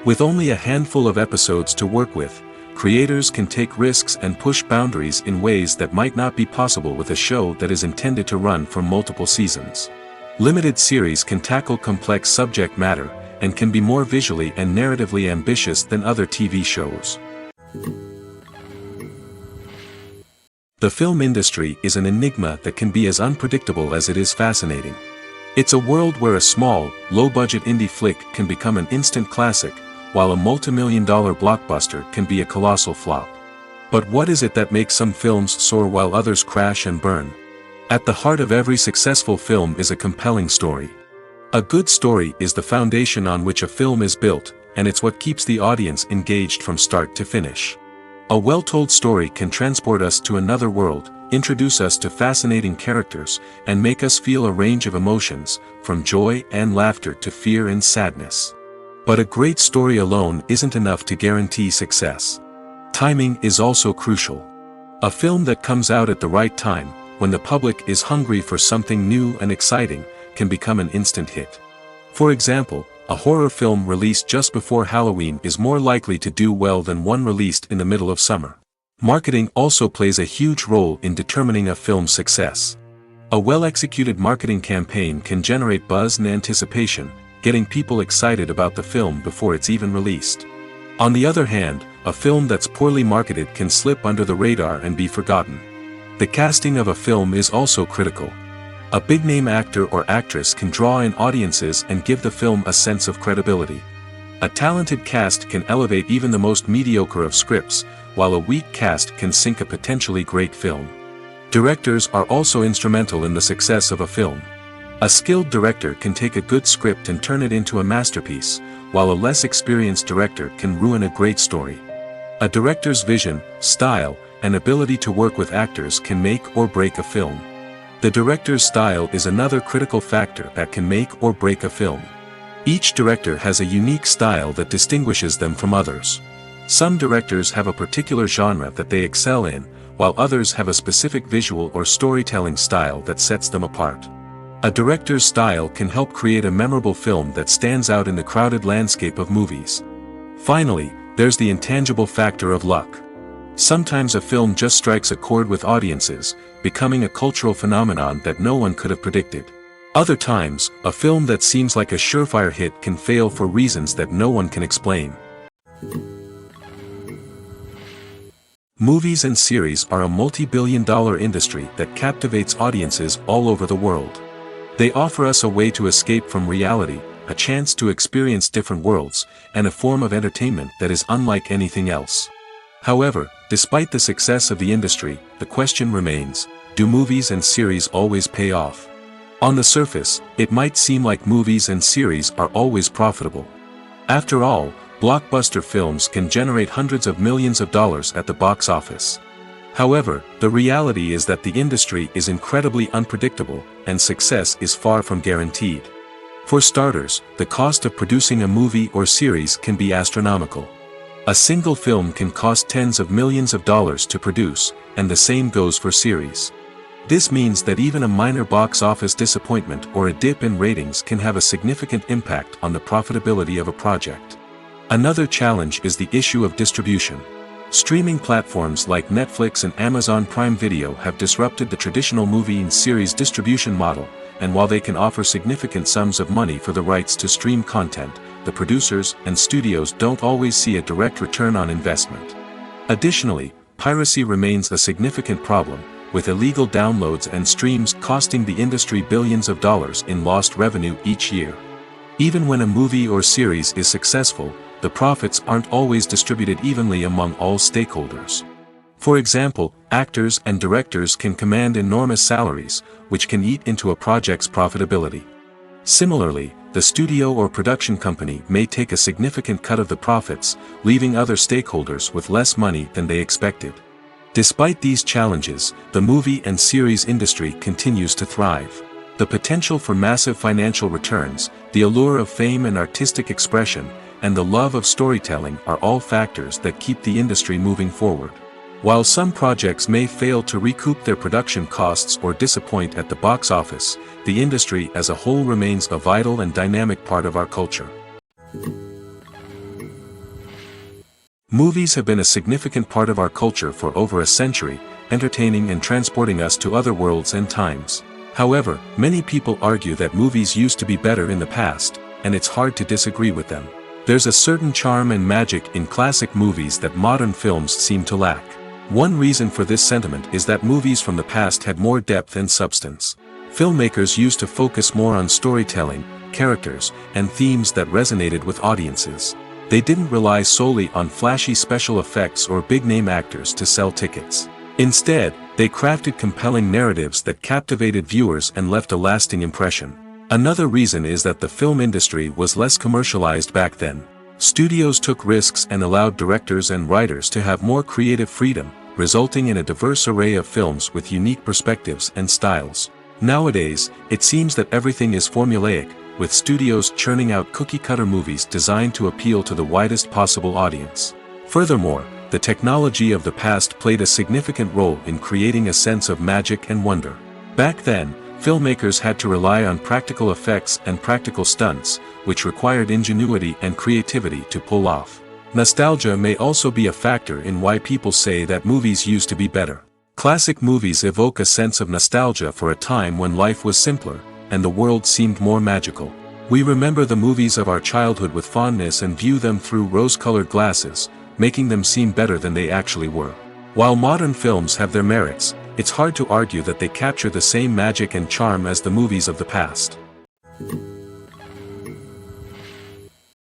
With only a handful of episodes to work with, creators can take risks and push boundaries in ways that might not be possible with a show that is intended to run for multiple seasons. Limited series can tackle complex subject matter, and can be more visually and narratively ambitious than other TV shows. The film industry is an enigma that can be as unpredictable as it is fascinating. It's a world where a small, low-budget indie flick can become an instant classic, while a multi-million-dollar blockbuster can be a colossal flop. But what is it that makes some films soar while others crash and burn? At the heart of every successful film is a compelling story. A good story is the foundation on which a film is built, and it's what keeps the audience engaged from start to finish. A well-told story can transport us to another world, introduce us to fascinating characters, and make us feel a range of emotions, from joy and laughter to fear and sadness. But a great story alone isn't enough to guarantee success. Timing is also crucial. A film that comes out at the right time, when the public is hungry for something new and exciting, can become an instant hit. For example, a horror film released just before Halloween is more likely to do well than one released in the middle of summer. Marketing also plays a huge role in determining a film's success. A well-executed marketing campaign can generate buzz and anticipation, getting people excited about the film before it's even released. On the other hand, a film that's poorly marketed can slip under the radar and be forgotten. The casting of a film is also critical. A big-name actor or actress can draw in audiences and give the film a sense of credibility. A talented cast can elevate even the most mediocre of scripts, while a weak cast can sink a potentially great film. Directors are also instrumental in the success of a film. A skilled director can take a good script and turn it into a masterpiece, while a less experienced director can ruin a great story. A director's vision, style, and ability to work with actors can make or break a film. The director's style is another critical factor that can make or break a film. Each director has a unique style that distinguishes them from others. Some directors have a particular genre that they excel in, while others have a specific visual or storytelling style that sets them apart. A director's style can help create a memorable film that stands out in the crowded landscape of movies. Finally, there's the intangible factor of luck. Sometimes a film just strikes a chord with audiences, becoming a cultural phenomenon that no one could have predicted. Other times, a film that seems like a surefire hit can fail for reasons that no one can explain. Movies and series are a multi-billion-dollar industry that captivates audiences all over the world. They offer us a way to escape from reality, a chance to experience different worlds, and a form of entertainment that is unlike anything else. However, despite the success of the industry, the question remains, do movies and series always pay off? On the surface, it might seem like movies and series are always profitable. After all, blockbuster films can generate hundreds of millions of dollars at the box office. However, the reality is that the industry is incredibly unpredictable, and success is far from guaranteed. For starters, the cost of producing a movie or series can be astronomical. A single film can cost tens of millions of dollars to produce, and the same goes for series. This means that even a minor box office disappointment or a dip in ratings can have a significant impact on the profitability of a project. Another challenge is the issue of distribution. Streaming platforms like Netflix and Amazon Prime Video have disrupted the traditional movie and series distribution model, and while they can offer significant sums of money for the rights to stream content, the producers and studios don't always see a direct return on investment. Additionally, piracy remains a significant problem, with illegal downloads and streams costing the industry billions of dollars in lost revenue each year. Even when a movie or series is successful, the profits aren't always distributed evenly among all stakeholders. For example, actors and directors can command enormous salaries, which can eat into a project's profitability. Similarly, the studio or production company may take a significant cut of the profits, leaving other stakeholders with less money than they expected. Despite these challenges, the movie and series industry continues to thrive. The potential for massive financial returns, the allure of fame and artistic expression, and the love of storytelling are all factors that keep the industry moving forward. While some projects may fail to recoup their production costs or disappoint at the box office, the industry as a whole remains a vital and dynamic part of our culture. Movies have been a significant part of our culture for over a century, entertaining and transporting us to other worlds and times. However, many people argue that movies used to be better in the past, and it's hard to disagree with them. There's a certain charm and magic in classic movies that modern films seem to lack. One reason for this sentiment is that movies from the past had more depth and substance. Filmmakers used to focus more on storytelling, characters, and themes that resonated with audiences. They didn't rely solely on flashy special effects or big-name actors to sell tickets. Instead, they crafted compelling narratives that captivated viewers and left a lasting impression. Another reason is that the film industry was less commercialized back then. Studios took risks and allowed directors and writers to have more creative freedom, resulting in a diverse array of films with unique perspectives and styles. Nowadays, it seems that everything is formulaic, with studios churning out cookie-cutter movies designed to appeal to the widest possible audience. Furthermore, the technology of the past played a significant role in creating a sense of magic and wonder. Back then, filmmakers had to rely on practical effects and practical stunts, which required ingenuity and creativity to pull off. Nostalgia may also be a factor in why people say that movies used to be better. Classic movies evoke a sense of nostalgia for a time when life was simpler, and the world seemed more magical. We remember the movies of our childhood with fondness and view them through rose-colored glasses, making them seem better than they actually were. While modern films have their merits, it's hard to argue that they capture the same magic and charm as the movies of the past.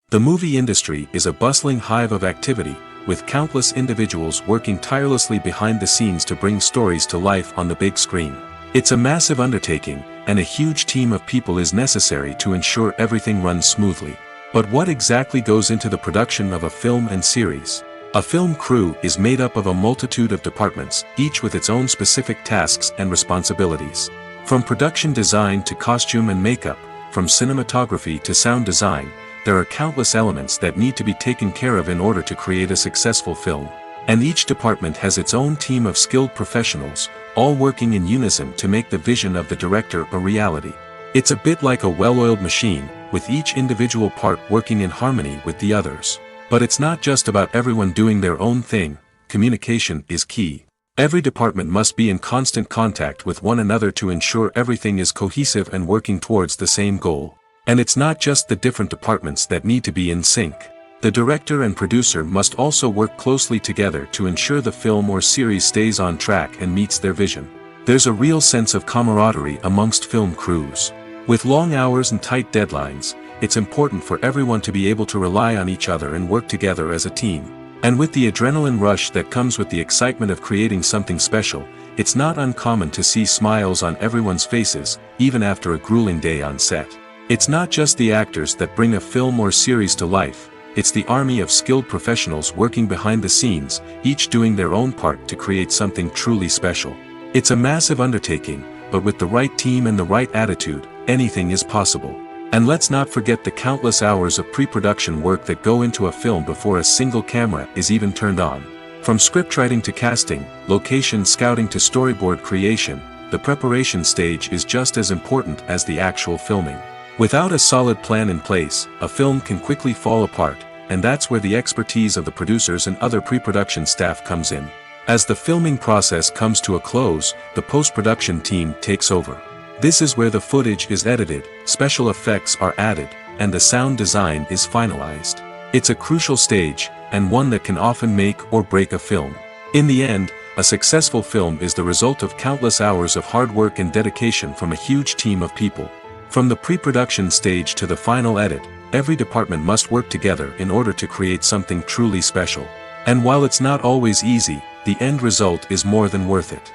The movie industry is a bustling hive of activity, with countless individuals working tirelessly behind the scenes to bring stories to life on the big screen. It's a massive undertaking, and a huge team of people is necessary to ensure everything runs smoothly. But what exactly goes into the production of a film and series? A film crew is made up of a multitude of departments, each with its own specific tasks and responsibilities. From production design to costume and makeup, from cinematography to sound design, there are countless elements that need to be taken care of in order to create a successful film. And each department has its own team of skilled professionals, all working in unison to make the vision of the director a reality. It's a bit like a well-oiled machine, with each individual part working in harmony with the others. But it's not just about everyone doing their own thing. Communication is key. Every department must be in constant contact with one another to ensure everything is cohesive and working towards the same goal. And it's not just the different departments that need to be in sync. The director and producer must also work closely together to ensure the film or series stays on track and meets their vision. There's a real sense of camaraderie amongst film crews. With long hours and tight deadlines, it's important for everyone to be able to rely on each other and work together as a team. And with the adrenaline rush that comes with the excitement of creating something special, it's not uncommon to see smiles on everyone's faces, even after a grueling day on set. It's not just the actors that bring a film or series to life, it's the army of skilled professionals working behind the scenes, each doing their own part to create something truly special. It's a massive undertaking, but with the right team and the right attitude, anything is possible. And let's not forget the countless hours of pre-production work that go into a film before a single camera is even turned on. From scriptwriting to casting, location scouting to storyboard creation, the preparation stage is just as important as the actual filming. Without a solid plan in place, a film can quickly fall apart, and that's where the expertise of the producers and other pre-production staff comes in. As the filming process comes to a close, the post-production team takes over. This is where the footage is edited, special effects are added, and the sound design is finalized. It's a crucial stage, and one that can often make or break a film. In the end, a successful film is the result of countless hours of hard work and dedication from a huge team of people. From the pre-production stage to the final edit, every department must work together in order to create something truly special. And while it's not always easy, the end result is more than worth it.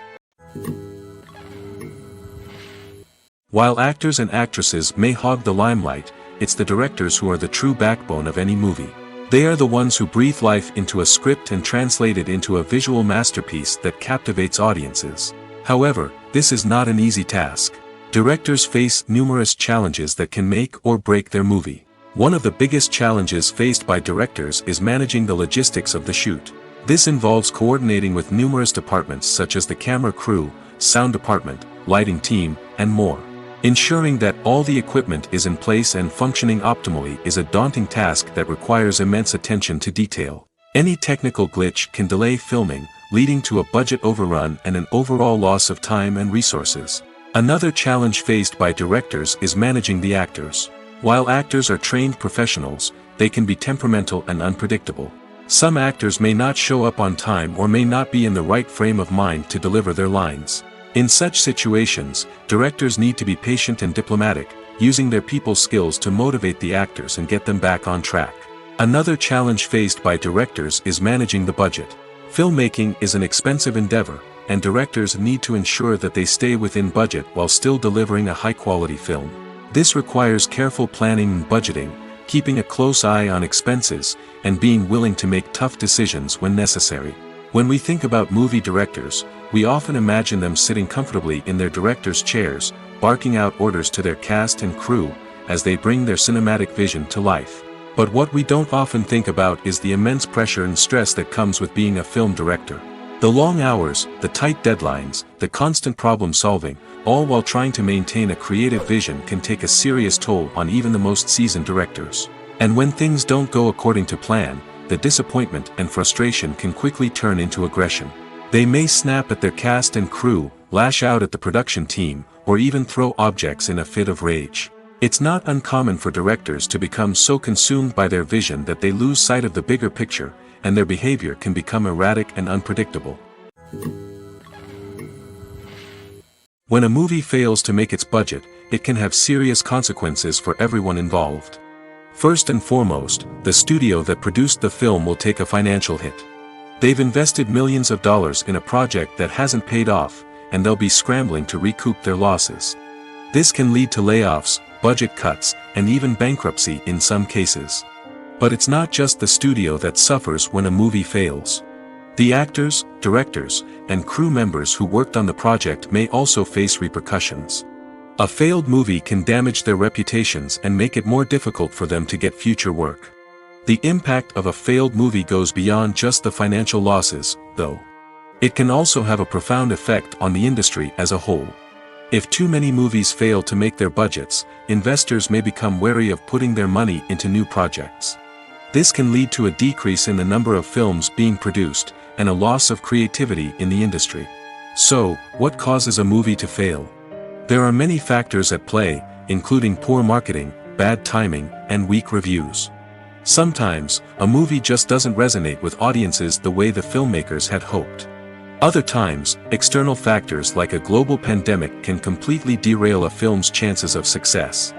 While actors and actresses may hog the limelight, it's the directors who are the true backbone of any movie. They are the ones who breathe life into a script and translate it into a visual masterpiece that captivates audiences. However, this is not an easy task. Directors face numerous challenges that can make or break their movie. One of the biggest challenges faced by directors is managing the logistics of the shoot. This involves coordinating with numerous departments such as the camera crew, sound department, lighting team, and more. Ensuring that all the equipment is in place and functioning optimally is a daunting task that requires immense attention to detail. Any technical glitch can delay filming, leading to a budget overrun and an overall loss of time and resources. Another challenge faced by directors is managing the actors. While actors are trained professionals, they can be temperamental and unpredictable. Some actors may not show up on time or may not be in the right frame of mind to deliver their lines. In such situations, directors need to be patient and diplomatic, using their people skills to motivate the actors and get them back on track. Another challenge faced by directors is managing the budget. Filmmaking is an expensive endeavor, and directors need to ensure that they stay within budget while still delivering a high-quality film. This requires careful planning and budgeting, keeping a close eye on expenses, and being willing to make tough decisions when necessary. When we think about movie directors, we often imagine them sitting comfortably in their director's chairs, barking out orders to their cast and crew, as they bring their cinematic vision to life. But what we don't often think about is the immense pressure and stress that comes with being a film director. The long hours, the tight deadlines, the constant problem solving, all while trying to maintain a creative vision can take a serious toll on even the most seasoned directors. And when things don't go according to plan, the disappointment and frustration can quickly turn into aggression. They may snap at their cast and crew, lash out at the production team, or even throw objects in a fit of rage. It's not uncommon for directors to become so consumed by their vision that they lose sight of the bigger picture, and their behavior can become erratic and unpredictable. When a movie fails to make its budget, it can have serious consequences for everyone involved. First and foremost, the studio that produced the film will take a financial hit. They've invested millions of dollars in a project that hasn't paid off, and they'll be scrambling to recoup their losses. This can lead to layoffs, budget cuts, and even bankruptcy in some cases. But it's not just the studio that suffers when a movie fails. The actors, directors, and crew members who worked on the project may also face repercussions. A failed movie can damage their reputations and make it more difficult for them to get future work. The impact of a failed movie goes beyond just the financial losses, though. It can also have a profound effect on the industry as a whole. If too many movies fail to make their budgets, investors may become wary of putting their money into new projects. This can lead to a decrease in the number of films being produced, and a loss of creativity in the industry. So, what causes a movie to fail? There are many factors at play, including poor marketing, bad timing, and weak reviews. Sometimes, a movie just doesn't resonate with audiences the way the filmmakers had hoped. Other times, external factors like a global pandemic can completely derail a film's chances of success.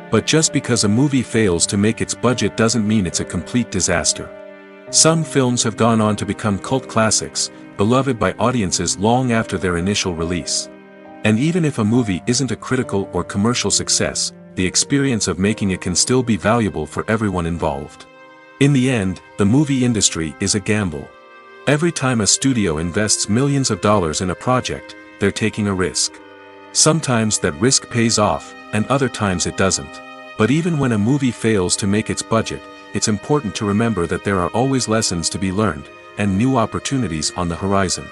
But just because a movie fails to make its budget doesn't mean it's a complete disaster. Some films have gone on to become cult classics, beloved by audiences long after their initial release. And even if a movie isn't a critical or commercial success, the experience of making it can still be valuable for everyone involved. In the end, the movie industry is a gamble. Every time a studio invests millions of dollars in a project, they're taking a risk. Sometimes that risk pays off, and other times it doesn't. But even when a movie fails to make its budget, it's important to remember that there are always lessons to be learned, and new opportunities on the horizon.